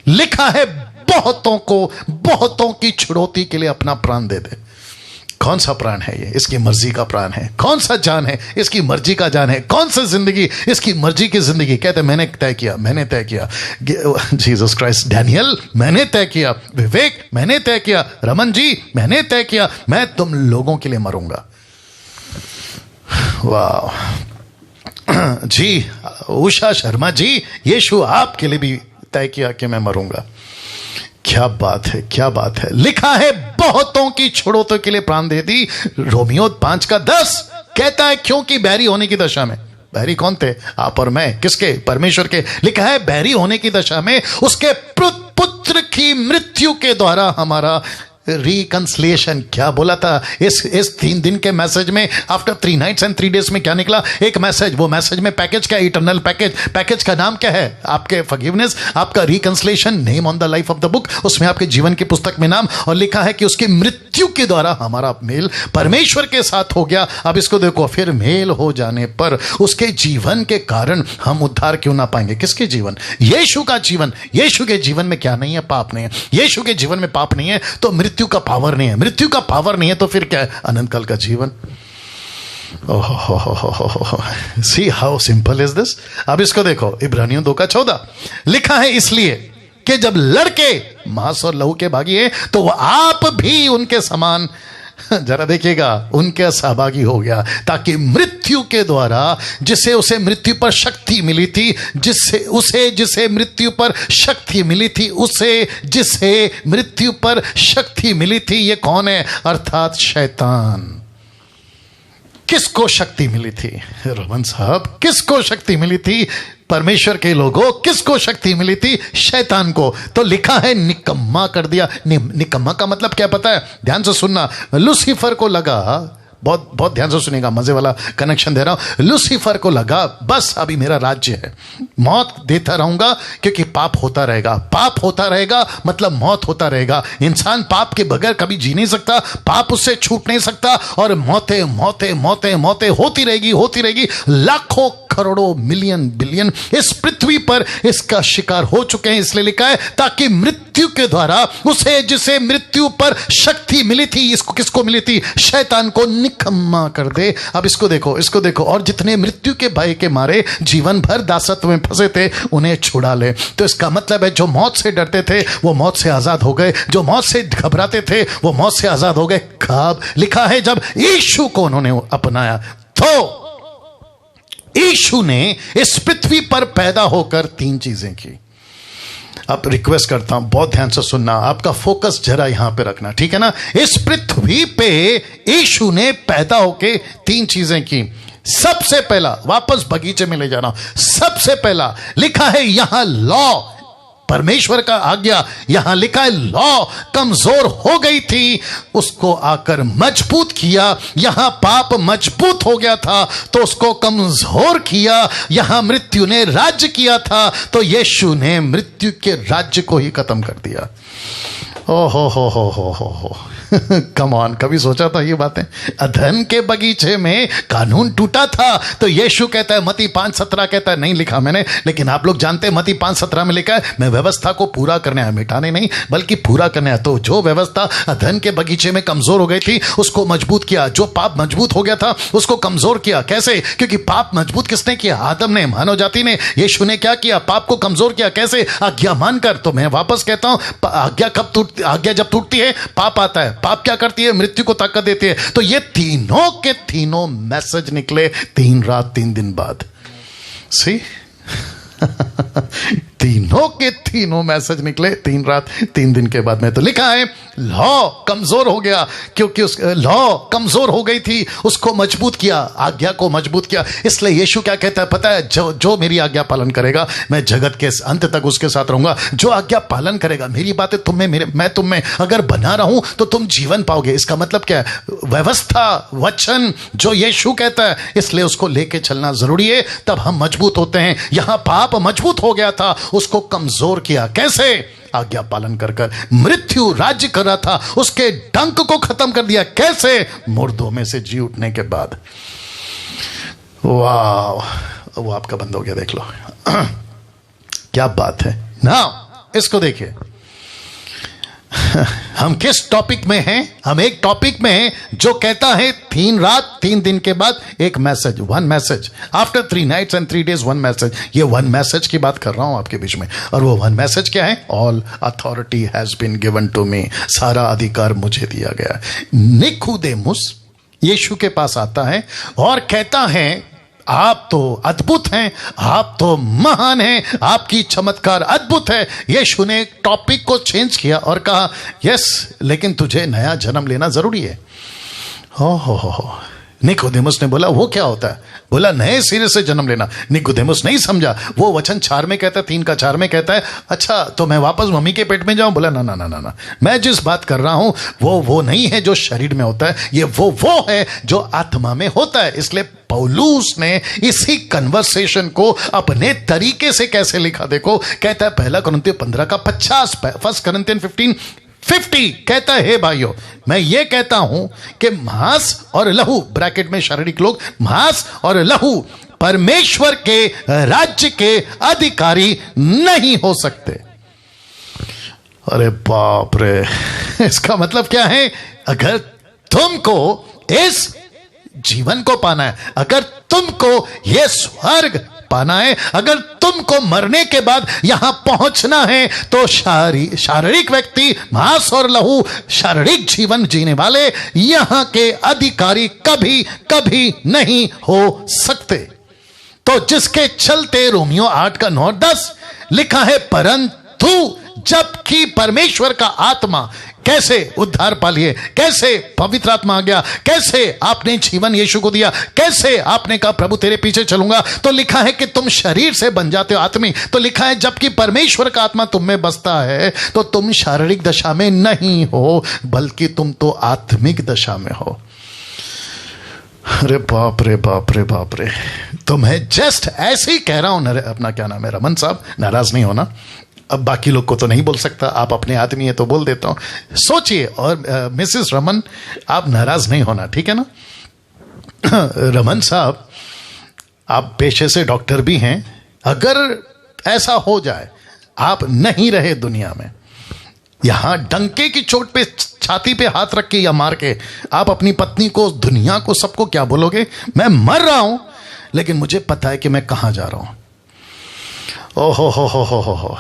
[SPEAKER 1] लिखा है बहुतों की छुड़ौती के लिए अपना प्राण दे दे। कौन सा प्राण है ये? इसकी मर्जी का प्राण है। कौन सा जान है? इसकी मर्जी का जान है। कौन सा जिंदगी? इसकी मर्जी की जिंदगी। कहते मैंने तय किया। जीसस क्राइस्ट, डैनियल मैंने तय किया, विवेक मैंने तय किया, रमन जी मैंने तय किया, मैं तुम लोगों के लिए मरूंगा। वाह जी, उषा शर्मा जी, यीशु आपके लिए भी तय किया कि मैं मरूंगा। क्या बात है, क्या बात है। लिखा है बहुतों की छुड़ौती के लिए प्राण दे दी। रोमियो 5:10 कहता है क्योंकि बैरी होने की दशा में, बैरी कौन थे? आप और मैं। किसके? परमेश्वर के। लिखा है बैरी होने की दशा में उसके पुत्र की मृत्यु के द्वारा हमारा रिकंसिलिएशन। क्या बोला था इस 3 दिन के मैसेज में? आफ्टर 3 nights and 3 days में क्या निकला? एक मैसेज। वो मैसेज में पैकेज क्या? इटर्नल पैकेज का नाम क्या है? आपके फॉरगिवनेस, आपका reconciliation, name on the life of the book, उसमें आपके जीवन की पुस्तक में नाम। और लिखा है कि उसकी मृत्यु के द्वारा हमारा मेल परमेश्वर के साथ हो गया। अब इसको देखो, फिर मेल हो जाने पर उसके जीवन के कारण हम उद्धार क्यों ना पाएंगे? किसके जीवन? यीशु का जीवन। यीशु के जीवन में क्या नहीं है? पाप नहीं है। यीशु के जीवन में पाप नहीं है तो मृत्यु का पावर नहीं है। मृत्यु का पावर नहीं है तो फिर क्या है? अनंत काल का जीवन। See how simple is this. अब इसको देखो, इब्रानियों 2:14 लिखा है इसलिए कि जब लड़के मांस और लहू के भागी हैं तो वह आप भी उनके समान, जरा देखिएगा, उनके सहभागी हो गया, ताकि मृत्यु के द्वारा उसे मृत्यु पर शक्ति मिली थी, जिसे मृत्यु पर शक्ति मिली थी, जिसे मृत्यु पर शक्ति मिली थी। ये कौन है? अर्थात शैतान। किसको शक्ति मिली थी? रोमन साहब, किसको शक्ति मिली थी? परमेश्वर के लोगों, किसको शक्ति मिली थी? शैतान को। तो लिखा है निकम्मा कर दिया। निकम्मा का मतलब क्या पता है? ध्यान से सुनना। लूसीफर को लगा, बहुत ध्यान से सुनिएगा, मजे वाला कनेक्शन दे रहा हूं। लूसीफर को लगा बस अभी मेरा राज्य है, मौत देता रहूंगा क्योंकि पाप होता रहेगा। पाप होता रहेगा मतलब मौत होता रहेगा। इंसान पाप के बगैर कभी जी नहीं सकता, पाप उससे छूट नहीं सकता, और मौतें मौतें मौतें मौतें होती रहेगी। लाखों करोड़ों मिलियन बिलियन इस पृथ्वी पर इसका शिकार हो चुके हैं। इसलिए लिखा है ताकि मृत्यु के द्वारा जिसे मृत्यु पर शक्ति मिली थी, इसको किसको मिली थी? शैतान को निकम्मा कर दे। अब इसको देखो, और जितने मृत्यु के भय के मारे जीवन भर दासत्व में फंसे थे उन्हें छुड़ा ले। तो इसका मतलब है जो मौत से डरते थे वो मौत से आजाद हो गए, जो मौत से घबराते थे वो मौत से आजाद हो गए। कब? लिखा है जब यीशु को उन्होंने अपनाया। तो यीशु ने इस पृथ्वी पर पैदा होकर 3 चीजें की। अब रिक्वेस्ट करता हूं, बहुत ध्यान से सुनना, आपका फोकस जरा यहां पे रखना, ठीक है ना? इस पृथ्वी पे यीशु ने पैदा होकर 3 चीजें की। सबसे पहला, वापस बगीचे में ले जा रहा हूं, सबसे पहला लिखा है यहां लॉ, परमेश्वर का आज्ञा। यहां लिखा है लॉ कमजोर हो गई थी, उसको आकर मजबूत किया। यहां पाप मजबूत हो गया था तो उसको कमजोर किया। यहां मृत्यु ने राज्य किया था तो यीशु ने मृत्यु के राज्य को ही खत्म कर दिया। ओ हो कम ऑन, कभी सोचा था ये बातें? अदन के बगीचे में कानून टूटा था तो यीशु कहता है, मत्ती 5:17 कहता है, नहीं लिखा मैंने, लेकिन आप लोग जानते हैं मत्ती 5:17 में लिखा है मैं व्यवस्था को पूरा करने आया, मिटाने नहीं बल्कि पूरा करने आया। तो जो व्यवस्था अदन के बगीचे में कमजोर हो गई थी उसको मजबूत किया, जो पाप मजबूत हो गया था उसको कमजोर किया। कैसे? क्योंकि पाप मजबूत किसने किया? आदम ने, मानव जाति ने। यीशु ने क्या किया? पाप को कमजोर किया। कैसे? आज्ञा मानकर। तो मैं वापस कहता हूं, आज्ञा जब टूटती है पाप आता है। पाप क्या करती है? मृत्यु को ताकत देती है। तो ये तीनों के तीनों मैसेज निकले 3 रात 3 दिन बाद। सी तीनों के तीनों मैसेज निकले 3 रात 3 दिन के बाद में। तो लिखा है लॉ कमजोर हो गया, क्योंकि उस लॉ कमजोर हो गई थी, उसको मजबूत किया, आज्ञा को मजबूत किया। इसलिए यीशु क्या कहता है पता है, जो मेरी आज्ञा पालन करेगा मैं जगत के अंत तक उसके साथ रहूंगा। जो आज्ञा पालन करेगा, मेरी बातें तुम में, मैं तुम में अगर बना रहूं तो तुम जीवन पाओगे। इसका मतलब क्या है? व्यवस्था, वचन जो यीशु कहता है, इसलिए उसको लेके चलना जरूरी है, तब हम मजबूत होते हैं। यहां पाप मजबूत हो गया था, उसको कमजोर किया। कैसे? आज्ञा पालन कर कर। मृत्यु राज्य कर रहा था, उसके डंक को खत्म कर दिया। कैसे? मुर्दों में से जी उठने के बाद। वाह, वो आपका बंद हो गया, देख लो। क्या बात है ना। इसको देखिए, हम किस टॉपिक में हैं? हम एक टॉपिक में हैं जो कहता है 3 रात 3 दिन के बाद एक message, 1 message. After 3 nights and 3 days 1 message. ये 1 मैसेज की बात कर रहा हूं आपके बीच में। और वो 1 मैसेज क्या है? All authority has been given to me. सारा अधिकार मुझे दिया गया। निकोदेमुस यीशु के पास आता है और कहता है आप तो अद्भुत हैं, आप तो महान हैं, आपकी चमत्कार अद्भुत है। यीशु ने टॉपिक को चेंज किया और कहा यस, लेकिन तुझे नया जन्म लेना जरूरी है। हो। निकोदेमुस ने बोला वो क्या होता है? बोला नए सिरे से जन्म लेना। निकोदेमुस नहीं समझा। वो वचन 4 में कहता है, 3 का 4 में कहता है अच्छा तो मैं वापस मम्मी के पेट में जाऊं? बोला ना ना ना ना ना, मैं जिस बात कर रहा हूं वो नहीं है जो शरीर में होता है, ये वो है जो आत्मा में होता है। इसलिए पौलुस ने इसी कन्वर्सेशन को अपने तरीके से कैसे लिखा देखो। कहता है 1 कुरिन्थियों 15 का 50, 1 कुरिन्थियन 15:50 कहता है हे भाइयों, मैं ये कहता हूं कि मांस और लहू, ब्रैकेट में शारीरिक लोग, मांस और लहू परमेश्वर के राज्य के अधिकारी नहीं हो सकते। अरे बाप रे, इसका मतलब क्या है? अगर तुमको इस जीवन को पाना है, अगर तुमको यह स्वर्ग पाना है, अगर तुमको मरने के बाद यहां पहुंचना है, तो शारीरिक व्यक्ति, मांस और लहू, शारीरिक जीवन जीने वाले यहां के अधिकारी कभी कभी नहीं हो सकते। तो जिसके चलते रोमियो 8 का 9 और 10 लिखा है परंतु जबकि परमेश्वर का आत्मा, कैसे उद्धार पा लिए, कैसे पवित्र आत्मा आ गया, कैसे आपने जीवन यीशु को दिया, कैसे आपने कहा प्रभु तेरे पीछे चलूंगा, तो लिखा है कि तुम शरीर से बन जाते हो आत्मी। तो लिखा है जबकि परमेश्वर का आत्मा तुम में बसता है तो तुम शारीरिक दशा में नहीं हो, बल्कि तुम तो आत्मिक दशा में हो। अरे बाप रे बाप रे बाप रे। तो मैं जस्ट ऐसे ही कह रहा हूं। अपना क्या नाम है? रमन साहब, नाराज नहीं होना। अब बाकी लोग को तो नहीं बोल सकता, आप अपने आदमी है तो बोल देता हूं। सोचिए, और मिसेस रमन आप नाराज नहीं होना, ठीक है ना? रमन साहब आप पेशे से डॉक्टर भी हैं। अगर ऐसा हो जाए आप नहीं रहे दुनिया में, यहां डंके की चोट पे छाती पे हाथ रख के या मार के आप अपनी पत्नी को, दुनिया को, सबको क्या बोलोगे? मैं मर रहा हूं लेकिन मुझे पता है कि मैं कहां जा रहा हूं। ओहो हो।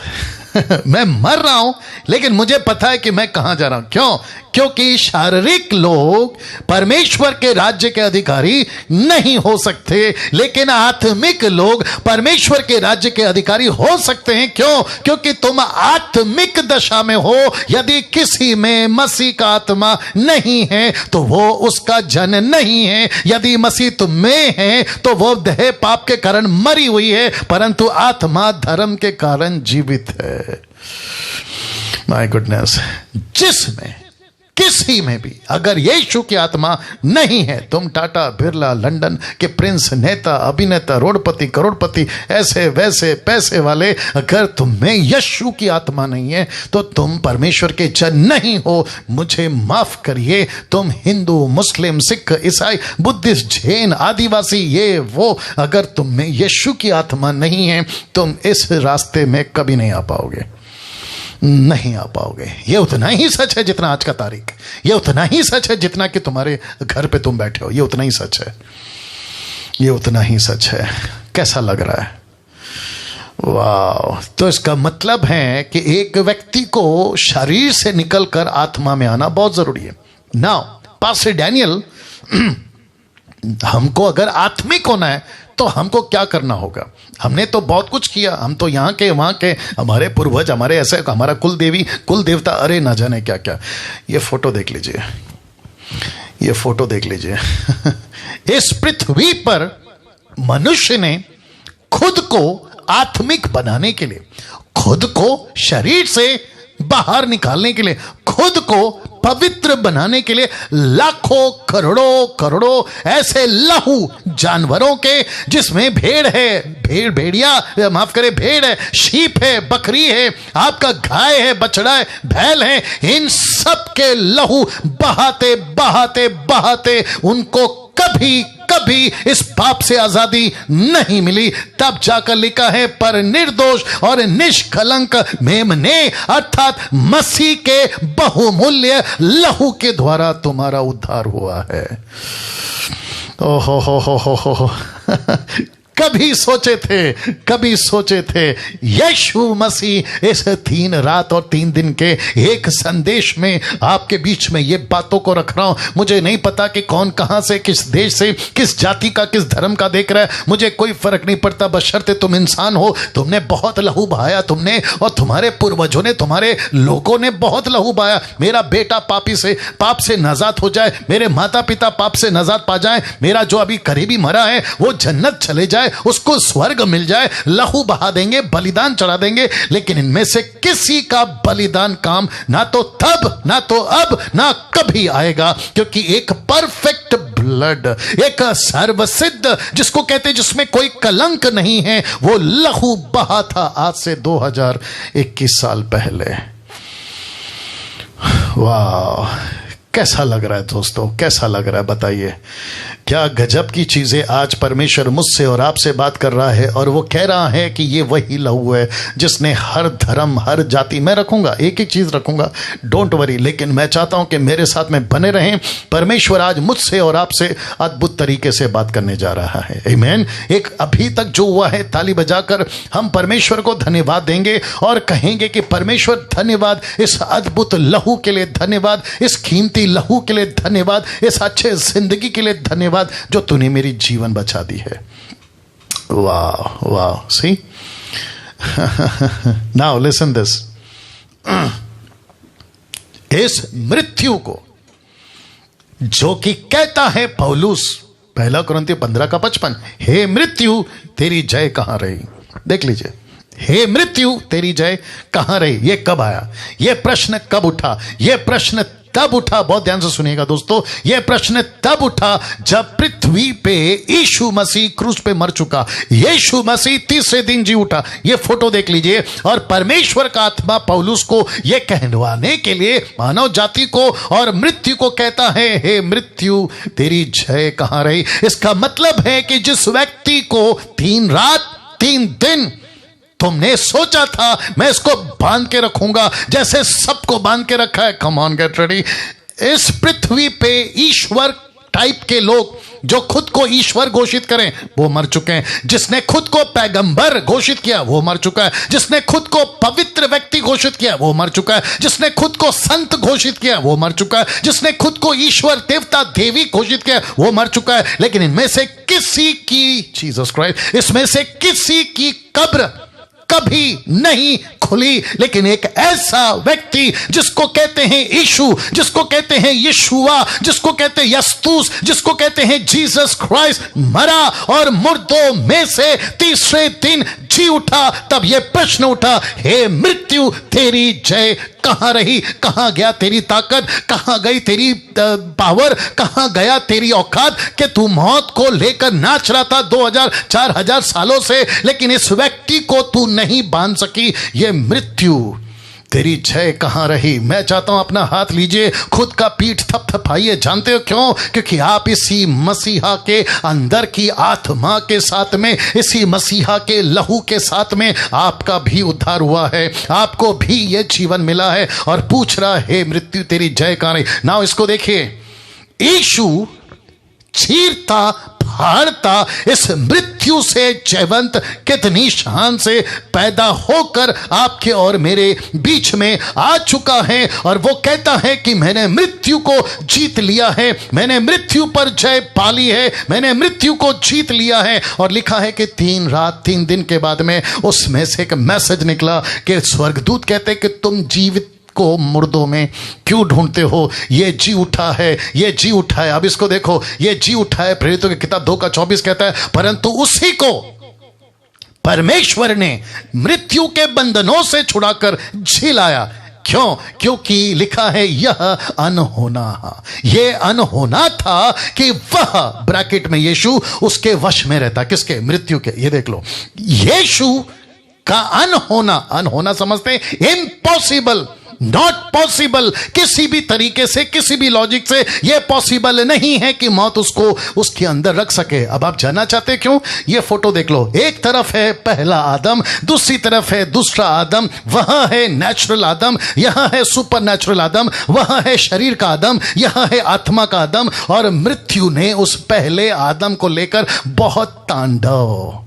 [SPEAKER 1] मैं मर रहा हूं लेकिन मुझे पता है कि मैं कहां जा रहा हूं। क्यों? क्योंकि शारीरिक लोग परमेश्वर के राज्य के अधिकारी नहीं हो सकते, लेकिन आत्मिक लोग परमेश्वर के राज्य के अधिकारी हो सकते हैं। क्यों? क्योंकि तुम आत्मिक दशा में हो। यदि किसी में मसीह का आत्मा नहीं है तो वो उसका जन नहीं है। यदि मसीह तुम में है तो वो देह पाप के कारण मरी हुई है, परंतु आत्मा धर्म के कारण जीवित है। माय गुडनेस, जिसमें किसी में भी अगर यीशु की आत्मा नहीं है, तुम टाटा, बिरला, लंदन के प्रिंस, नेता, अभिनेता, रोडपति, करोड़पति, ऐसे वैसे पैसे वाले, अगर तुम में यीशु की आत्मा नहीं है तो तुम परमेश्वर के जन नहीं हो। मुझे माफ करिए, तुम हिंदू, मुस्लिम, सिख, ईसाई, बुद्धिस्ट, जैन, आदिवासी, ये वो, अगर तुम में यीशु की आत्मा नहीं है तुम इस रास्ते में कभी नहीं आ पाओगे, नहीं आ पाओगे। ये उतना ही सच है जितना आज का तारीख, ये उतना ही सच है जितना कि तुम्हारे घर पे तुम बैठे हो, ये उतना ही सच है, ये उतना ही सच है। कैसा लग रहा है? वाह। तो इसका मतलब है कि एक व्यक्ति को शरीर से निकलकर आत्मा में आना बहुत जरूरी है। नाउ पास्टर डैनियल, हमको अगर आत्मिक होना है तो हमको क्या करना होगा? हमने तो बहुत कुछ किया, हम तो यहाँ के वहाँ के, हमारे पूर्वज, हमारे ऐसे, हमारा कुल देवी कुल देवता, अरे ना जाने क्या क्या। ये फोटो देख लीजिए, ये फोटो देख लीजिए। इस पृथ्वी पर मनुष्य ने खुद को आत्मिक बनाने के लिए, खुद को शरीर से बाहर निकालने के लिए, खुद को पवित्र बनाने के लिए लाखों करोड़ों करोड़ों ऐसे लहू जानवरों के, जिसमें भेड़ है, भेड़िया माफ करे, भेड़ है, शीप है, बकरी है, आपका गाय है, बछड़ा है, बैल है, इन सब के लहू बहाते बहाते बहाते उनको कभी कभी इस पाप से आजादी नहीं मिली। तब जाकर लिखा है, पर निर्दोष और निष्कलंक मेमने अर्थात मसीह के बहुमूल्य लहू के द्वारा तुम्हारा उद्धार हुआ है। ओहो हो। कभी सोचे थे यीशु मसीह इस 3 रात और 3 दिन के एक संदेश में आपके बीच में ये बातों को रख रहा हूं। मुझे नहीं पता कि कौन कहां से, किस देश से, किस जाति का, किस धर्म का देख रहा है, मुझे कोई फर्क नहीं पड़ता, बशर्ते तुम इंसान हो। तुमने बहुत लहू बहाया, तुमने और तुम्हारे पूर्वजों ने, तुम्हारे लोगों ने बहुत लहू बहाया। मेरा बेटा पाप से नाजात हो जाए, मेरे माता पिता पाप से नाजात पा जाए, मेरा जो अभी करीबी मरा है वो जन्नत चले जाए, उसको स्वर्ग मिल जाए, लहू बहा देंगे, बलिदान चढ़ा देंगे। लेकिन इनमें से किसी का बलिदान काम ना तो तब, ना तो अब, ना कभी आएगा, क्योंकि एक परफेक्ट ब्लड, एक सर्वसिद्ध, जिसको कहते हैं जिसमें कोई कलंक नहीं है, वो लहू बहा था आज से 2021 साल पहले। वाह, कैसा लग रहा है दोस्तों, कैसा लग रहा है बताइए? क्या गजब की चीजें आज परमेश्वर मुझसे और आपसे बात कर रहा है, और वो कह रहा है कि ये वही लहू है जिसने हर धर्म, हर जाति, मैं रखूंगा, एक एक चीज रखूंगा, डोंट वरी, लेकिन मैं चाहता हूं कि मेरे साथ में बने रहें। परमेश्वर आज मुझसे और आपसे अद्भुत तरीके से बात करने जा रहा है। आमीन। एक अभी तक जो हुआ है, ताली बजाकर हम परमेश्वर को धन्यवाद देंगे और कहेंगे कि परमेश्वर धन्यवाद इस अद्भुत लहू के लिए, धन्यवाद इस कीमती लहू के लिए, धन्यवाद इस अच्छे जिंदगी के लिए, धन्यवाद जो तूने मेरी जीवन बचा दी है। वाह वाह, सी। Now listen this. इस मृत्यु को जो कि कहता है पौलुस, 1 कुरिन्थियों 15:55, हे मृत्यु तेरी जय कहां रही? देख लीजिए, हे मृत्यु तेरी जय कहां रही? ये कब आया? ये प्रश्न कब उठा? ये प्रश्न तब उठा, बहुत ध्यान से सुनिएगा दोस्तों, यह प्रश्न तब उठा जब पृथ्वी पे यीशु मसीह क्रूस पे मर चुका, यीशु मसीह तीसरे दिन जी उठा। यह फोटो देख लीजिए, और परमेश्वर का आत्मा पौलुस को यह कहलवाने के लिए मानव जाति को और मृत्यु को कहता है, हे मृत्यु तेरी जय कहां रही? इसका मतलब है कि जिस व्यक्ति को 3 रात 3 दिन तुमने सोचा था मैं इसको बांध के रखूंगा जैसे सबको बांध के रखा है, कम ऑन गेट रेडी। इस पृथ्वी पे ईश्वर टाइप के लोग जो खुद को ईश्वर घोषित करें वो मर चुके हैं। जिसने खुद को पैगंबर घोषित किया वो मर चुका है। जिसने खुद को पवित्र व्यक्ति घोषित किया वो मर चुका है। जिसने खुद को संत घोषित किया वो मर चुका है। जिसने खुद को ईश्वर देवता देवी घोषित किया वो मर चुका है। लेकिन इनमें से किसी की, जीसस क्राइस्ट, इसमें से किसी की कब्र कभी नहीं खुली। लेकिन एक ऐसा व्यक्ति जिसको कहते हैं यीशु, जिसको कहते हैं यीशुआ, जिसको कहते हैं यस्तूस, जिसको कहते हैं जीसस क्राइस्ट, मरा और मुर्दों में से तीसरे दिन जी उठा। तब यह प्रश्न उठा, हे मृत्यु तेरी जय कहां रही? कहां गया तेरी ताकत? कहां गई तेरी पावर? कहां गया तेरी औकात कि तू मौत को लेकर नाच रहा था 2000-4000 सालों से, लेकिन इस व्यक्ति को तू नहीं बांध सकी। ये मृत्यु तेरी जय कहां रही? मैं चाहता हूं अपना हाथ लीजिए, खुद का पीठ थपथपाइए। जानते हो क्यों? क्योंकि आप इसी मसीहा के अंदर की आत्मा के साथ में, इसी मसीहा के लहू के साथ में आपका भी उद्धार हुआ है, आपको भी यह जीवन मिला है। और पूछ रहा है मृत्यु तेरी जय कहां रही? नाउ इसको देखिए, यीशु चीरता फाड़ता, इस मृत्यु से जयवंत कितनी शान से पैदा होकर आपके और मेरे बीच में आ चुका है। और वो कहता है कि मैंने मृत्यु को जीत लिया है, मैंने मृत्यु पर जय पाली है, मैंने मृत्यु को जीत लिया है। और लिखा है कि 3 रात 3 दिन के बाद में उसमें से एक मैसेज निकला कि स्वर्गदूत कहते कि तुम जीवित को मुर्दों में क्यों ढूंढते हो, ये जी उठा है, ये जी उठा है। अब इसको देखो, ये जी उठा है। प्रेरितों की किताब 2:24 कहता है परंतु उसी को परमेश्वर ने मृत्यु के बंधनों से छुड़ाकर जी लाया। क्यों? क्योंकि लिखा है यह अनहोना, ये अनहोना था कि वह ब्रैकेट में यीशु उसके वश में रहता। किसके? मृत्यु के। ये देख लो, यीशु का अनहोना, अनहोना समझते हैं इम्पॉसिबल, नॉट पॉसिबल। किसी भी तरीके से, किसी भी लॉजिक से यह पॉसिबल नहीं है कि मौत उसको उसके अंदर रख सके। अब आप जानना चाहते क्यों? ये फोटो देख लो, एक तरफ है पहला आदम, दूसरी तरफ है दूसरा आदम। वहां है नेचुरल आदम, यहां है सुपर नेचुरल आदम, वहां है शरीर का आदम, यहां है आत्मा का आदम। और मृत्यु ने उस पहले आदम को लेकर बहुत तांडव,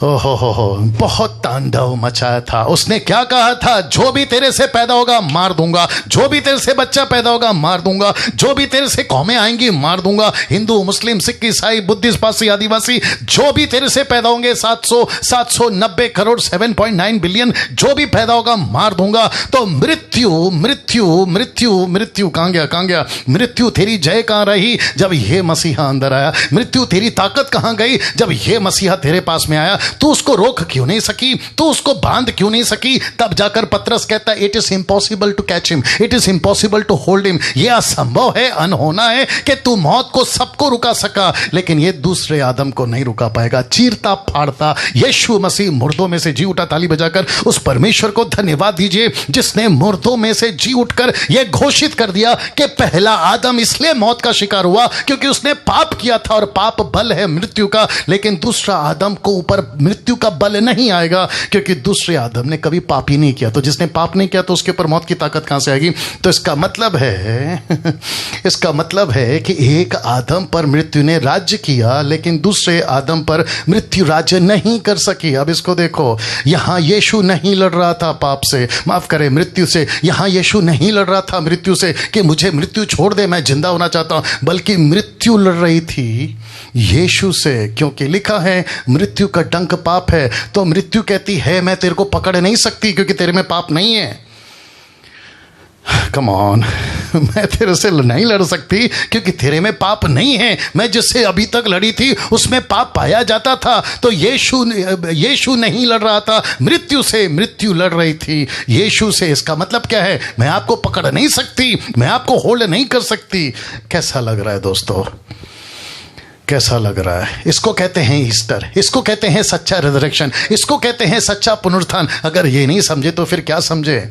[SPEAKER 1] हो बहुत तांडव मचाया था। उसने क्या कहा था? जो भी तेरे से पैदा होगा मार दूंगा, जो भी तेरे से बच्चा पैदा होगा मार दूंगा, जो भी तेरे से कौमें आएंगी मार दूंगा। हिंदू, मुस्लिम, सिख, ईसाई, बुद्धिस्ट, पारसी, आदिवासी, जो भी तेरे से पैदा होंगे 790 करोड़ 7.9 बिलियन जो भी पैदा होगा मार दूंगा। तो मृत्यु मृत्यु मृत्यु मृत्यु कहां गया? कहां गया? मृत्यु तेरी जय कहां रही जब ये मसीहा अंदर आया? मृत्यु तेरी ताकत कहां गई जब ये मसीहा तेरे पास में आया? तू उसको रोक क्यों नहीं सकी? तू उसको बांध क्यों नहीं सकी? तब जाकर पतरस कहता है it is impossible to catch him, it is impossible to hold him. यह असंभव है, अनहोना है कि तू मौत को सबको रुका सका, लेकिन यह दूसरे आदम को नहीं रुका पाएगा। चीरता फाड़ता यीशु मसीह मुर्दों में से जी उठा। ताली बजाकर उस परमेश्वर को धन्यवाद दीजिए जिसने मुर्दों में से जी उठकर यह घोषित कर दिया कि पहला आदम इसलिए मौत का शिकार हुआ क्योंकि उसने पाप किया था और पाप बल है मृत्यु का। लेकिन दूसरा आदम को ऊपर मृत्यु का बल नहीं आएगा क्योंकि दूसरे आदम ने कभी पाप ही नहीं किया। तो जिसने पाप नहीं किया तो उसके ऊपर मौत की ताकत कहां से आएगी? तो इसका मतलब है इसका मतलब है कि एक आदम पर मृत्यु ने राज्य किया लेकिन दूसरे आदम पर मृत्यु राज्य नहीं कर सकी। अब इसको देखो, यहां यीशु नहीं लड़ रहा था पाप से, माफ करें मृत्यु से। यहां यीशु नहीं लड़ रहा था मृत्यु से कि मुझे मृत्यु छोड़ दे, मैं जिंदा होना चाहता हूं, बल्कि मृत्यु लड़ रही थी यीशु से। क्योंकि लिखा है मृत्यु का डंक पाप है। तो मृत्यु कहती है मैं तेरे को पकड़ नहीं सकती क्योंकि तेरे में पाप नहीं है। कम ऑन, मैं तेरे से नहीं लड़ सकती क्योंकि तेरे में पाप नहीं है। मैं जिससे अभी तक लड़ी थी उसमें पाप पाया जाता था। तो यीशु नहीं लड़ रहा था मृत्यु से, मृत्यु लड़ रही थी यीशु से। इसका मतलब क्या है? मैं आपको पकड़ नहीं सकती, मैं आपको होल्ड नहीं कर सकती। कैसा लग रहा है दोस्तों? कैसा लग रहा है? इसको कहते हैं ईस्टर, इसको कहते हैं सच्चा रिजरेक्शन, इसको कहते हैं सच्चा पुनरुत्थान। अगर ये नहीं समझे तो फिर क्या समझे?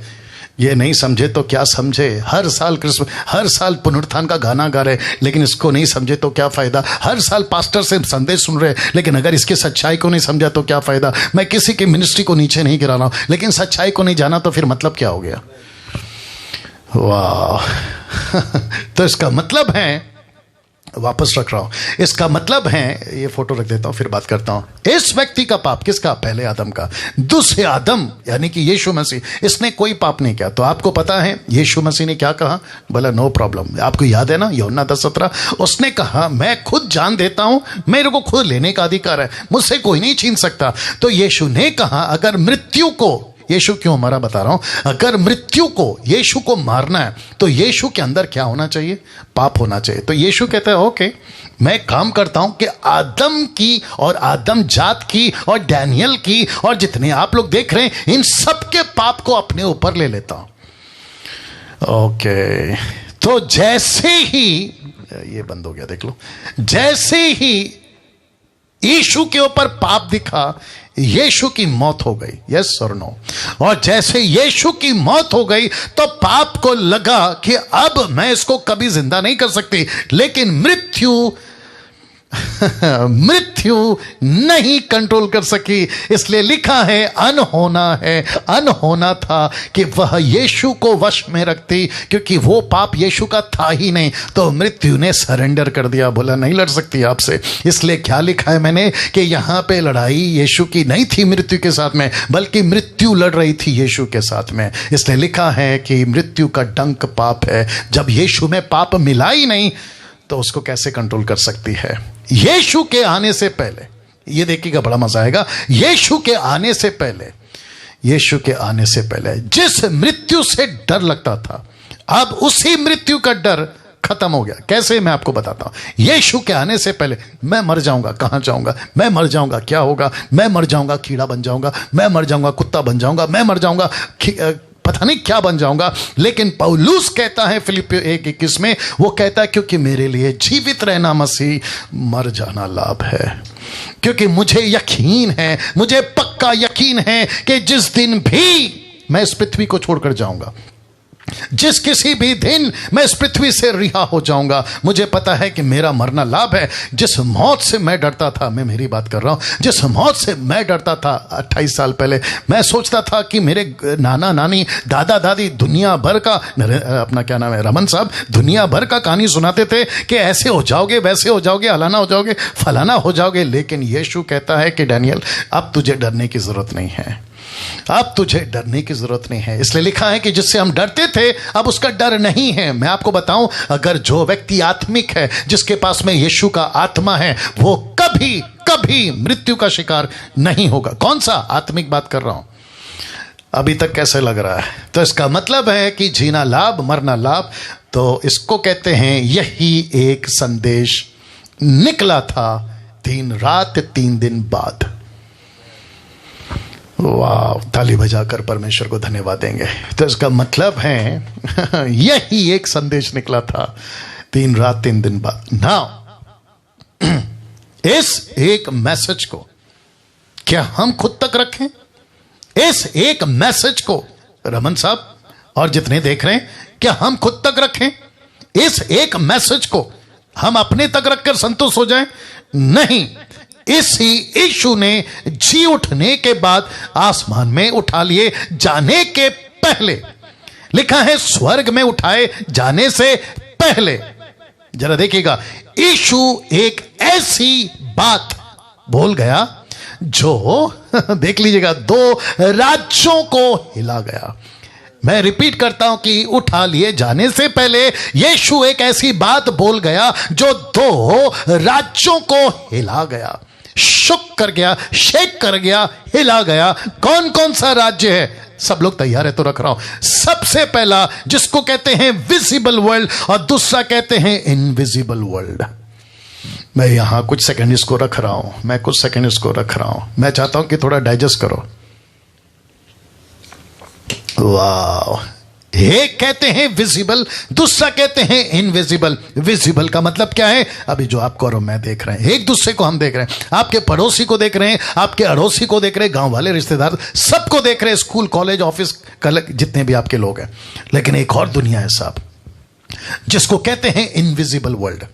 [SPEAKER 1] ये नहीं समझे तो क्या समझे? हर साल क्रिसमस, हर साल पुनरुत्थान का गाना गा रहे, लेकिन इसको नहीं समझे तो क्या फायदा? हर साल पास्टर से संदेश सुन रहे, लेकिन अगर इसकी सच्चाई को नहीं समझा तो क्या फायदा? मैं किसी की मिनिस्ट्री को नीचे नहीं गिरा रहा हूं, लेकिन सच्चाई को नहीं जाना तो फिर मतलब क्या हो गया? वाह तो इसका मतलब है, वापस रख रहा हूं, इसका मतलब है, ये फोटो रख देता हूं फिर बात करता हूं। इस व्यक्ति का पाप किसका? पहले आदम का। दूसरे आदम यानी कि यीशु मसीह, इसने कोई पाप नहीं किया। तो आपको पता है यीशु मसीह ने क्या कहा? बोला नो प्रॉब्लम। आपको याद है ना यूहन्ना 10:17, उसने कहा मैं खुद जान देता हूं, मेरे को खुद लेने का अधिकार है, मुझसे कोई नहीं छीन सकता। तो यीशु ने कहा अगर मृत्यु को, यीशु क्यों मरा बता रहा हूं, अगर मृत्यु को, यीशु को मारना है तो यीशु के अंदर क्या होना चाहिए? पाप होना चाहिए। तो यीशु कहता है ओके, मैं काम करता हूं कि आदम की और आदम जात की और डैनियल की और जितने आप लोग देख रहे हैं इन सबके पाप को अपने ऊपर ले लेता हूं। ओके, तो जैसे ही ये बंद हो गया देख लो, जैसे ही यीशु के ऊपर पाप दिखा यीशु की मौत हो गई। यस और नो? और जैसे यीशु की मौत हो गई तो पाप को लगा कि अब मैं इसको कभी जिंदा नहीं कर सकती, लेकिन मृत्यु मृत्यु नहीं कंट्रोल कर सकी, इसलिए लिखा है अनहोना था कि वह यीशु को वश में रखती, क्योंकि वो पाप यीशु का था ही नहीं, तो मृत्यु ने सरेंडर कर दिया, बोला नहीं लड़ सकती आपसे। इसलिए क्या लिखा है मैंने कि यहां पे लड़ाई यीशु की नहीं थी मृत्यु के साथ में, बल्कि मृत्यु लड़ रही थी यीशु के साथ में। इसलिए लिखा है कि मृत्यु का डंक पाप है। जब यीशु में पाप मिला ही नहीं तो उसको कैसे कंट्रोल कर सकती है। यीशु के आने से पहले, ये देखिएगा बड़ा मजा आएगा, यीशु के आने से पहले जिस मृत्यु से डर लगता था, अब उसी मृत्यु का डर खत्म हो गया। कैसे, मैं आपको बताता हूं। यीशु के आने से पहले मैं मर जाऊंगा, कहां जाऊंगा, मैं मर जाऊंगा क्या होगा, मैं मर जाऊंगा कीड़ा बन जाऊंगा, मैं मर जाऊंगा कुत्ता बन जाऊंगा, मैं मर जाऊंगा पता नहीं क्या बन जाऊंगा। लेकिन पौलुस कहता है फिलिपियों 1:21 में, वो कहता है क्योंकि मेरे लिए जीवित रहना मसीह, मर जाना लाभ है। क्योंकि मुझे यकीन है, मुझे पक्का यकीन है कि जिस दिन भी मैं इस पृथ्वी को छोड़कर जाऊंगा, जिस किसी भी दिन मैं इस पृथ्वी से रिहा हो जाऊंगा, मुझे पता है कि मेरा मरना लाभ है। जिस मौत से मैं डरता था, मैं मेरी बात कर रहा हूं, जिस मौत से मैं डरता था 28 साल पहले, मैं सोचता था कि मेरे नाना नानी दादा दादी दुनिया भर का, अपना क्या नाम है, रमन साहब, दुनिया भर का कहानी सुनाते थे कि ऐसे हो जाओगे, वैसे हो जाओगे, अलाना हो जाओगे, फलाना हो जाओगे। लेकिन यीशु कहता है कि डैनियल, अब तुझे डरने की जरूरत नहीं है, अब तुझे डरने की जरूरत नहीं है। इसलिए लिखा है कि जिससे हम डरते थे अब उसका डर नहीं है। मैं आपको बताऊं, अगर जो व्यक्ति आत्मिक है, जिसके पास में यीशु का आत्मा है, वो कभी कभी मृत्यु का शिकार नहीं होगा। कौन सा आत्मिक बात कर रहा हूं, अभी तक कैसे लग रहा है? तो इसका मतलब है कि जीना लाभ, मरना लाभ। तो इसको कहते हैं, यही एक संदेश निकला था 3 रात 3 दिन बाद। वाह, ताली बजाकर परमेश्वर को धन्यवाद देंगे। तो इसका मतलब है यही एक संदेश निकला था 3 रात 3 दिन बाद। नाउ इस एक मैसेज को क्या हम खुद तक रखें? इस एक मैसेज को रमन साहब और जितने देख रहे हैं, क्या हम खुद तक रखें? इस एक मैसेज को हम अपने तक रखकर संतुष्ट हो जाएं? नहीं, इसी यीशु ने जी उठने के बाद आसमान में उठा लिए जाने के पहले, लिखा है स्वर्ग में उठाए जाने से पहले, जरा देखिएगा, यीशु एक ऐसी बात बोल गया जो देख लीजिएगा 2 राज्यों को हिला गया। मैं रिपीट करता हूं कि उठा लिए जाने से पहले यीशु एक ऐसी बात बोल गया जो 2 राज्यों को हिला गया, शुक कर गया, शेक कर गया, हिला गया। कौन कौन सा राज्य है? सब लोग तैयार है तो रख रहा हूं। सबसे पहला जिसको कहते हैं विजिबल वर्ल्ड और दूसरा कहते हैं इनविजिबल वर्ल्ड। मैं यहां कुछ सेकंड इसको रख रहा हूं, मैं चाहता हूं कि थोड़ा डाइजेस्ट करो। वाह, एक कहते हैं विजिबल, दूसरा कहते हैं इनविजिबल। विजिबल का मतलब क्या है? अभी जो आपको और मैं देख रहे हैं, एक दूसरे को हम देख रहे हैं, आपके पड़ोसी को देख रहे हैं, आपके अड़ोसी को देख रहे हैं, गांव वाले रिश्तेदार सबको देख रहे हैं, स्कूल कॉलेज ऑफिस जितने भी आपके लोग हैं। लेकिन एक और दुनिया है साहब, जिसको कहते हैं इनविजिबल वर्ल्ड।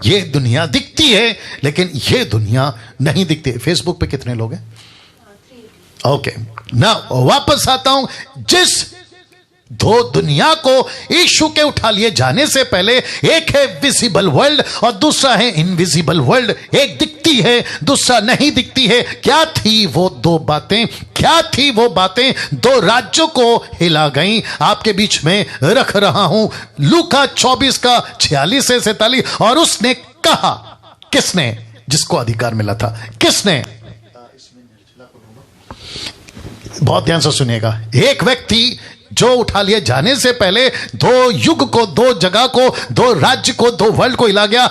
[SPEAKER 1] ये दुनिया दिखती है लेकिन ये दुनिया नहीं दिखती। फेसबुक पे कितने लोग हैं? ओके, ना वापस आता हूं। जिस 2 दुनिया को यीशु के उठा लिए जाने से पहले, एक है विजिबल वर्ल्ड और दूसरा है इनविजिबल वर्ल्ड। एक दिखती है, दूसरा नहीं दिखती है। क्या थी वो 2 बातें? क्या थी वो बातें? 2 राज्यों को हिला गई। आपके बीच में रख रहा हूं लूका 24 का 46 से 47। और उसने कहा, किसने? जिसको अधिकार मिला था, किसने? बहुत ध्यान से सुनिएगा। एक व्यक्ति जो उठा लिए जाने से पहले 2 युग को, 2 जगह को, 2 राज्य को, 2 वर्ल्ड को हिला गया,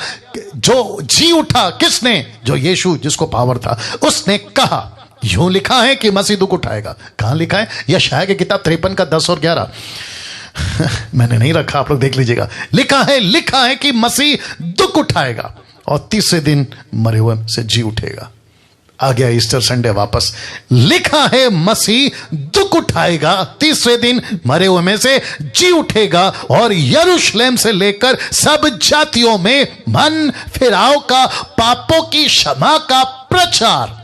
[SPEAKER 1] जो जी उठा, किसने? जो यीशु, जिसको पावर था। उसने कहा, यूं लिखा है कि मसीह दुख उठाएगा। कहां लिखा है? यशायाह की किताब 53 का 10 और 11। मैंने नहीं रखा, आप लोग देख लीजिएगा। लिखा है कि मसीह दुख उठाएगा और तीसरे दिन मरे हुए से जी उठेगा। आ गया ईस्टर संडे वापस। लिखा है मसीह दुख उठाएगा, तीसरे दिन मरे हुए में से जी उठेगा और यरूशलेम से लेकर सब जातियों में मन फिराव का, पापों की क्षमा का प्रचार,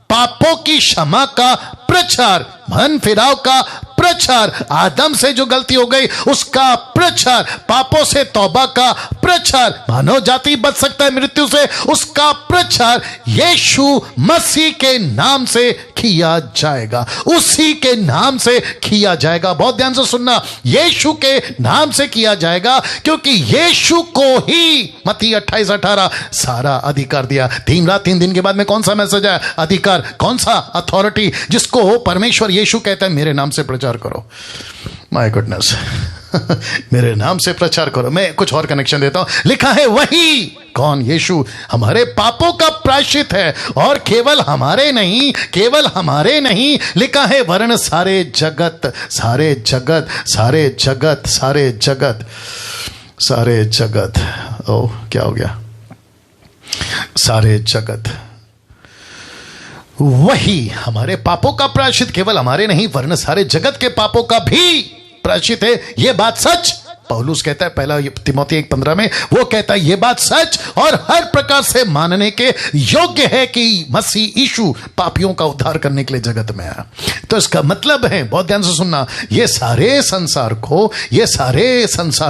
[SPEAKER 1] पापों की क्षमा का प्रचार, मन फिराव का प्रचार, आदम से जो गलती हो गई उसका प्रचार, पापों से तौबा का प्रचार, मानव जाति बच सकता है मृत्यु से, उसका प्रचार यीशु मसीह के नाम से किया जाएगा, उसी के नाम से किया जाएगा। बहुत ध्यान से सुनना, यीशु के नाम से किया जाएगा, क्योंकि यीशु को ही मत्ती 28:18 सारा अधिकार दिया। 3 रात 3 दिन के बाद में कौन सा मैसेज है? अधिकार, कौन सा अथॉरिटी, जिसको परमेश्वर यीशु कहता है मेरे नाम से प्रचार करो। माय गुडनेस मेरे नाम से प्रचार करो। मैं कुछ और कनेक्शन देता हूं। लिखा है वही, कौन? यीशु हमारे पापों का प्रायश्चित है, और केवल हमारे नहीं, केवल हमारे नहीं, लिखा है वरन सारे जगत, सारे जगत, सारे जगत, सारे जगत, सारे जगत। ओह क्या हो गया? सारे जगत, वही हमारे पापों का प्रायश्चित, केवल हमारे नहीं वरन सारे जगत के पापों का भी प्रायश्चित है। यह बात सच, पौलुस कहता है पहला तिमोथी 1:15 में, वो कहता है यह बात सच और हर प्रकार से मानने के योग्य है कि मसीह यीशु पापियों का उद्धार करने के लिए जगत में आया। तो इसका मतलब है, बहुत ध्यान से सुनना, ये सारे संसार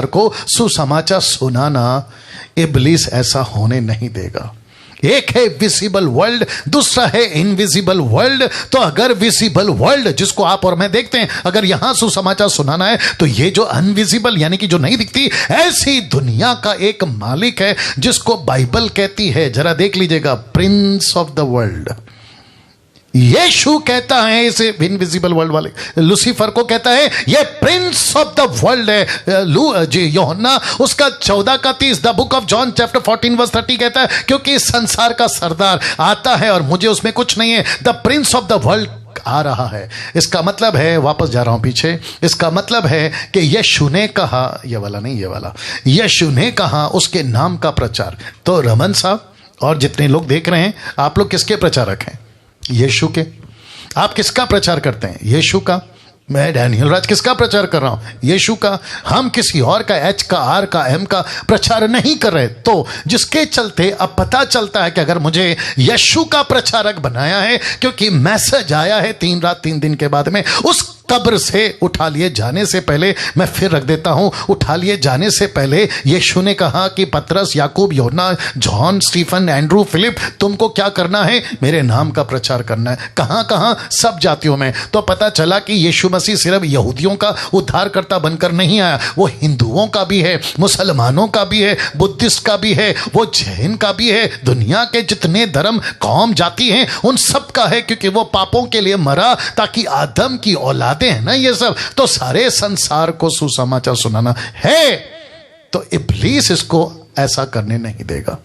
[SPEAKER 1] को सुसमाचार सुनाना इब्लीस ऐसा होने नहीं देगा। एक है विजिबल वर्ल्ड, दूसरा है इनविजिबल वर्ल्ड। तो अगर विजिबल वर्ल्ड जिसको आप और मैं देखते हैं, अगर यहां सुसमाचार सुनाना है, तो ये जो अनविजिबल यानी कि जो नहीं दिखती, ऐसी दुनिया का एक मालिक है जिसको बाइबल कहती है, जरा देख लीजिएगा, प्रिंस ऑफ द वर्ल्ड। यीशु कहता है इसे इनविजिबल वर्ल्ड वाले लूसीफर को कहता है ये प्रिंस ऑफ द वर्ल्ड है। यूहन्ना उसका 14:30, the book of John chapter 14:30 कहता है क्योंकि इस संसार का सरदार आता है और मुझे उसमें कुछ नहीं है। The prince of the world आ रहा है। इसका मतलब है, वापस जा रहा हूं पीछे, इसका मतलब है कि यीशु ने कहा, ये वाला नहीं, ये वाला, यीशु ने कहा उसके नाम का प्रचार। तो रमन साहब और जितने लोग देख रहे हैं, आप लोग किसके प्रचारक हैं? यीशु के। आप किसका प्रचार करते हैं? यीशु का। मैं डैनियल राज किसका प्रचार कर रहा हूं? यीशु का। हम किसी और का, एच का, आर का, एम का प्रचार नहीं कर रहे। तो जिसके चलते अब पता चलता है कि अगर मुझे यीशु का प्रचारक बनाया है, क्योंकि मैसेज आया है 3 रात 3 दिन के बाद में, उस कब्र से उठा लिए जाने से पहले, मैं फिर रख देता हूं, उठा लिए जाने से पहले यीशु ने कहा कि पतरस, याकूब, यूहन्ना, जॉन, स्टीफन, एंड्रू, फिलिप, तुमको क्या करना है? मेरे नाम का प्रचार करना है। कहां कहां? सब जातियों में। तो पता चला कि यीशु मसीह सिर्फ यहूदियों का उद्धारकर्ता बनकर नहीं आया, वो हिंदुओं का भी है, मुसलमानों का भी है, बुद्धिस्ट का भी है, वो जैन का भी है, दुनिया के जितने धर्म, कौम, जाति हैं उन सब का है, क्योंकि वो पापों के लिए मरा ताकि आदम की औलाद है ना ये सब। तो सारे संसार को सुसमाचार सुनाना है। तो इब्लीस इसको ऐसा करने नहीं देगा,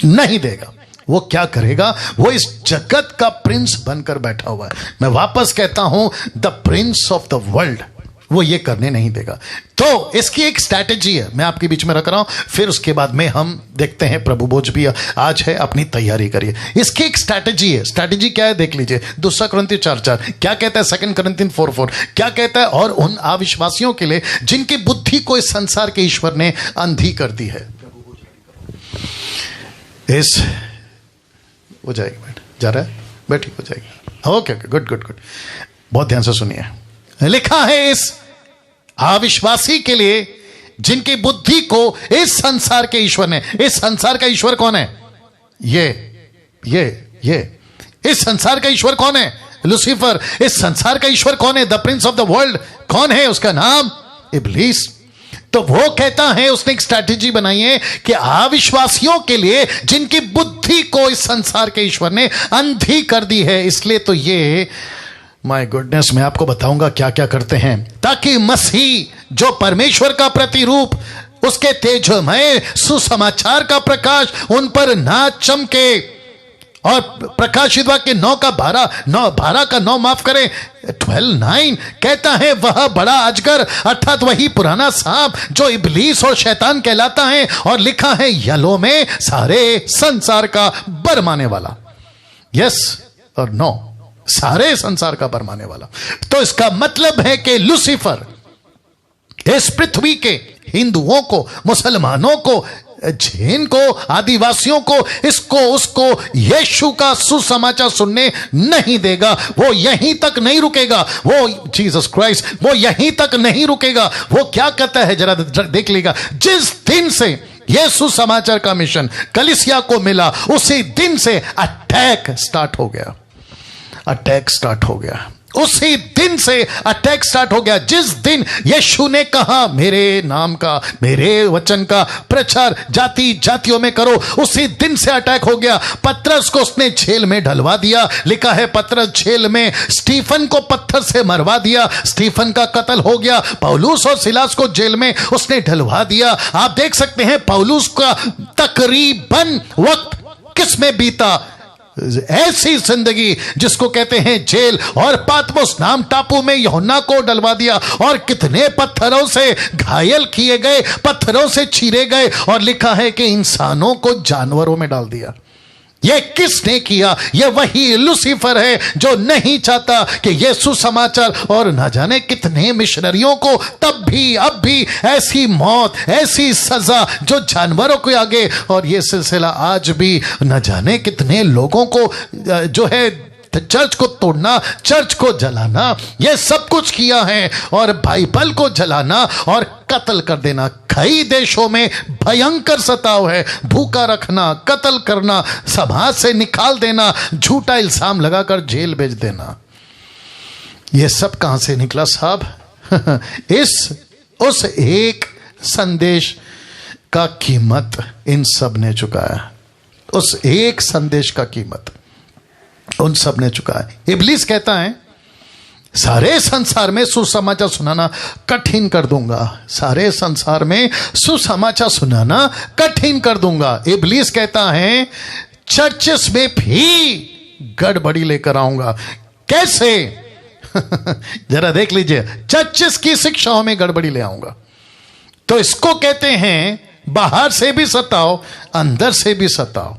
[SPEAKER 1] नहीं देगा। वो क्या करेगा? वो इस जगत का प्रिंस बनकर बैठा हुआ है। मैं वापस कहता हूं, the prince of the world, वो ये करने नहीं देगा। तो इसकी एक स्ट्रैटेजी है, मैं आपके बीच में रख रहा हूं, फिर उसके बाद में हम देखते हैं। प्रभु भोज भी आज है, अपनी तैयारी करिए। इसकी एक स्ट्रैटेजी है। स्ट्रैटेजी क्या है देख लीजिए। 2 कुरिन्थियों 4:4 क्या कहता है? 2 कुरिन्थियों 4:4 क्या कहता है? और उन अविश्वासियों के लिए जिनकी बुद्धि को इस संसार के ईश्वर ने अंधी कर दी है। इस हो जाएगी, बैठ जा रहा है, बैठी हो जाएगी। ओके, गुड गुड गुड, बहुत ध्यान से सुनिए। लिखा है इस अविश्वासी के लिए जिनकी बुद्धि को इस संसार के ईश्वर ने, इस संसार का ईश्वर कौन है? ये इस संसार का ईश्वर कौन है? लूसीफर। इस संसार का ईश्वर कौन है? The prince of the world कौन है? उसका नाम इब्लीस। तो वो कहता है, उसने एक स्ट्रैटेजी बनाई है कि अविश्वासियों के लिए जिनकी बुद्धि को इस संसार के ईश्वर ने अंधी कर दी है, इसलिए तो ये, माय गुडनेस, मैं आपको बताऊंगा क्या क्या करते हैं, ताकि मसीह जो परमेश्वर का प्रतिरूप, उसके तेजोमय सुसमाचार का प्रकाश उन पर ना चमके। और प्रकाशित वाक्य 9:12 माफ करें, 12:9 कहता है वह बड़ा अजगर अर्थात वही पुराना सांप जो इब्लीस और शैतान कहलाता है, और लिखा है यलो में सारे संसार का बरमाने वाला। यस और नो, सारे संसार का भरमाने वाला। तो इसका मतलब है कि लूसीफर इस पृथ्वी के हिंदुओं को, मुसलमानों को, जैन को, आदिवासियों को, इसको उसको यीशु का सुसमाचार सुनने नहीं देगा। वो यहीं तक नहीं रुकेगा, वो जीसस क्राइस्ट वो यहीं तक नहीं रुकेगा। वो क्या कहता है जरा देख लीजिएगा, जिस दिन से यीशु समाचार का मिशन कलीसिया को मिला उसी दिन से अटैक स्टार्ट हो गया। अटैक स्टार्ट हो गया, उसी दिन से अटैक स्टार्ट हो गया। जिस दिन यीशु ने कहा मेरे नाम का, मेरे वचन का प्रचार जाति जातियों में करो, उसी दिन से अटैक हो गया। पतरस को उसने जेल में ढलवा दिया। लिखा है पतरस जेल में स्टीफन को पत्थर से मरवा दिया, स्टीफन का कत्ल हो गया। पौलुस और सिलास को जेल में उसने ढलवा दिया। आप देख सकते हैं पौलुस का तकरीबन वक्त किस में बीता, ऐसी जिंदगी जिसको कहते हैं जेल, और पातमोस नाम टापू में यूहन्ना को डलवा दिया, और कितने पत्थरों से घायल किए गए, पत्थरों से चीरे गए, और लिखा है कि इंसानों को जानवरों में डाल दिया। यह किसने किया? यह वही लूसीफर है जो नहीं चाहता कि यीशु समाचार, और न जाने कितने मिशनरियों को तब भी अब भी ऐसी मौत, ऐसी सजा जो जानवरों के आगे, और यह सिलसिला आज भी न जाने कितने लोगों को जो है चर्च को तोड़ना, चर्च को जलाना, यह सब कुछ किया है, और बाइबल को जलाना और कत्ल कर देना। कई देशों में भयंकर सताव है, भूखा रखना, कत्ल करना, समाज से निकाल देना, झूठा इल्जाम लगाकर जेल भेज देना। यह सब कहां से निकला साहब? उस एक संदेश का कीमत इन सब ने चुकाया। उस एक संदेश का कीमत उन सब ने चुकाया। इब्लीस कहता है सारे संसार में सुसमाचार सुनाना कठिन कर दूंगा, सारे संसार में सुसमाचार सुनाना कठिन कर दूंगा। इब्लीस कहता है चर्चेस में भी गड़बड़ी लेकर आऊंगा। कैसे? जरा देख लीजिए, चर्चेस की शिक्षाओं में गड़बड़ी ले आऊंगा। तो इसको कहते हैं बाहर से भी सताओ, अंदर से भी सताओ।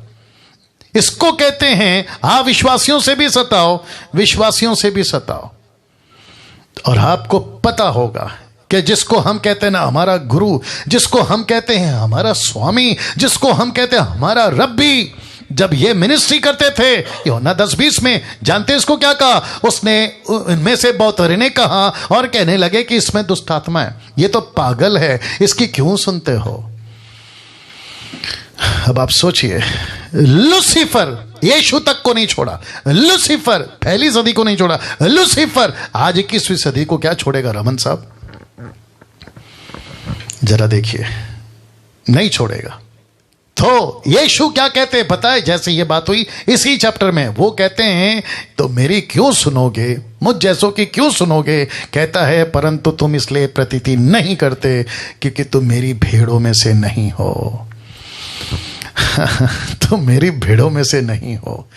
[SPEAKER 1] इसको कहते हैं अविश्वासियों से भी सताओ, विश्वासियों से भी सताओ। और आपको पता होगा कि जिसको हम कहते हैं ना हमारा गुरु, जिसको हम कहते हैं हमारा स्वामी, जिसको हम कहते हैं हमारा रब्बी, जब ये मिनिस्ट्री करते थे यूहन्ना 10:20 में, जानते इसको क्या कहा? उसने इनमें से बहुतरे ने कहा और कहने लगे कि इसमें दुष्ट आत्मा है, ये तो पागल है, इसकी क्यों सुनते हो? अब आप सोचिए, लूसीफर यीशु तक को नहीं छोड़ा, लूसीफर पहली सदी को नहीं छोड़ा, लूसीफर आज 21वीं सदी को क्या छोड़ेगा? रमन साहब जरा देखिए, नहीं छोड़ेगा। तो यीशु क्या कहते हैं पता है? जैसे ये बात हुई इसी चैप्टर में, वो कहते हैं तो मेरी क्यों सुनोगे, मुझ जैसों की क्यों सुनोगे? कहता है परंतु तुम इसलिए प्रतीति नहीं करते क्योंकि तुम मेरी भेड़ों में से नहीं हो। तुम मेरी भेड़ों में से नहीं हो।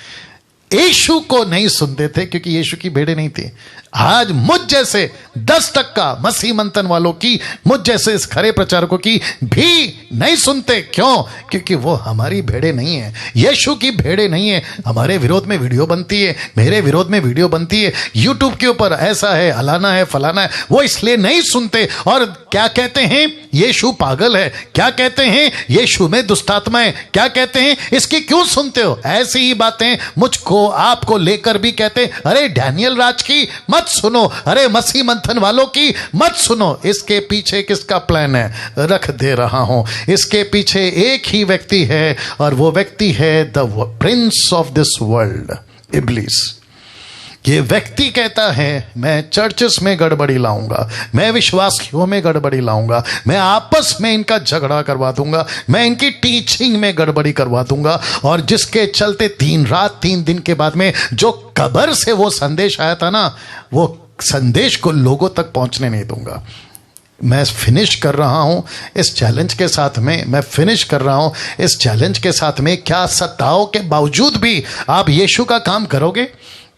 [SPEAKER 1] यीशु को नहीं सुनते थे क्योंकि यीशु की भेड़ें नहीं थी। आज मुझ जैसे 10% मसीह मंथन वालों की, मुझ जैसे इस खरे प्रचारकों की भी नहीं सुनते। क्यों? क्योंकि वो हमारी भेड़ें नहीं है, यीशु की भेड़ें नहीं है। हमारे विरोध में वीडियो बनती है, मेरे विरोध में वीडियो बनती है, यूट्यूब के ऊपर ऐसा है, अलाना है, फलाना है, वो इसलिए नहीं सुनते। और क्या कहते हैं? यीशु पागल है। क्या कहते हैं? यीशु में दुष्टात्मा है। क्या कहते हैं? इसकी क्यों सुनते हो? ऐसी ही बातें मुझको आपको लेकर भी कहते, अरे डैनियल राज की मत सुनो, अरे मसीह मंथन वालों की मत सुनो। इसके पीछे किसका प्लान है? रख दे रहा हूं। इसके पीछे एक ही व्यक्ति है और वो व्यक्ति है the prince of this world, इब्लीस। ये व्यक्ति कहता है मैं चर्चेस में गड़बड़ी लाऊंगा, मैं विश्वासियों में गड़बड़ी लाऊंगा, मैं आपस में इनका झगड़ा करवा दूंगा, मैं इनकी टीचिंग में गड़बड़ी करवा दूंगा। और जिसके चलते 3 रात 3 दिन के बाद में जो कब्र से वो संदेश आया था ना, वो संदेश को लोगों तक पहुंचने नहीं दूंगा। मैं फिनिश कर रहा हूं इस चैलेंज के साथ में, मैं फिनिश कर रहा हूं इस चैलेंज के साथ में। क्या सताओं के बावजूद भी आप यीशु का काम करोगे?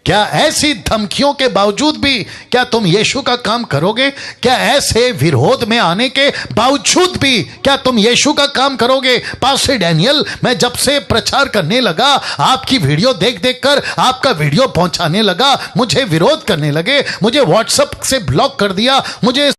[SPEAKER 1] क्या ऐसी धमकियों के बावजूद भी क्या तुम यीशु का काम करोगे? क्या ऐसे विरोध में आने के बावजूद भी क्या तुम यीशु का काम करोगे? पास्टर डैनियल, मैं जब से प्रचार करने लगा, आपकी वीडियो देख देख कर आपका वीडियो पहुंचाने लगा, मुझे विरोध करने लगे, मुझे व्हाट्सएप से ब्लॉक कर दिया, मुझे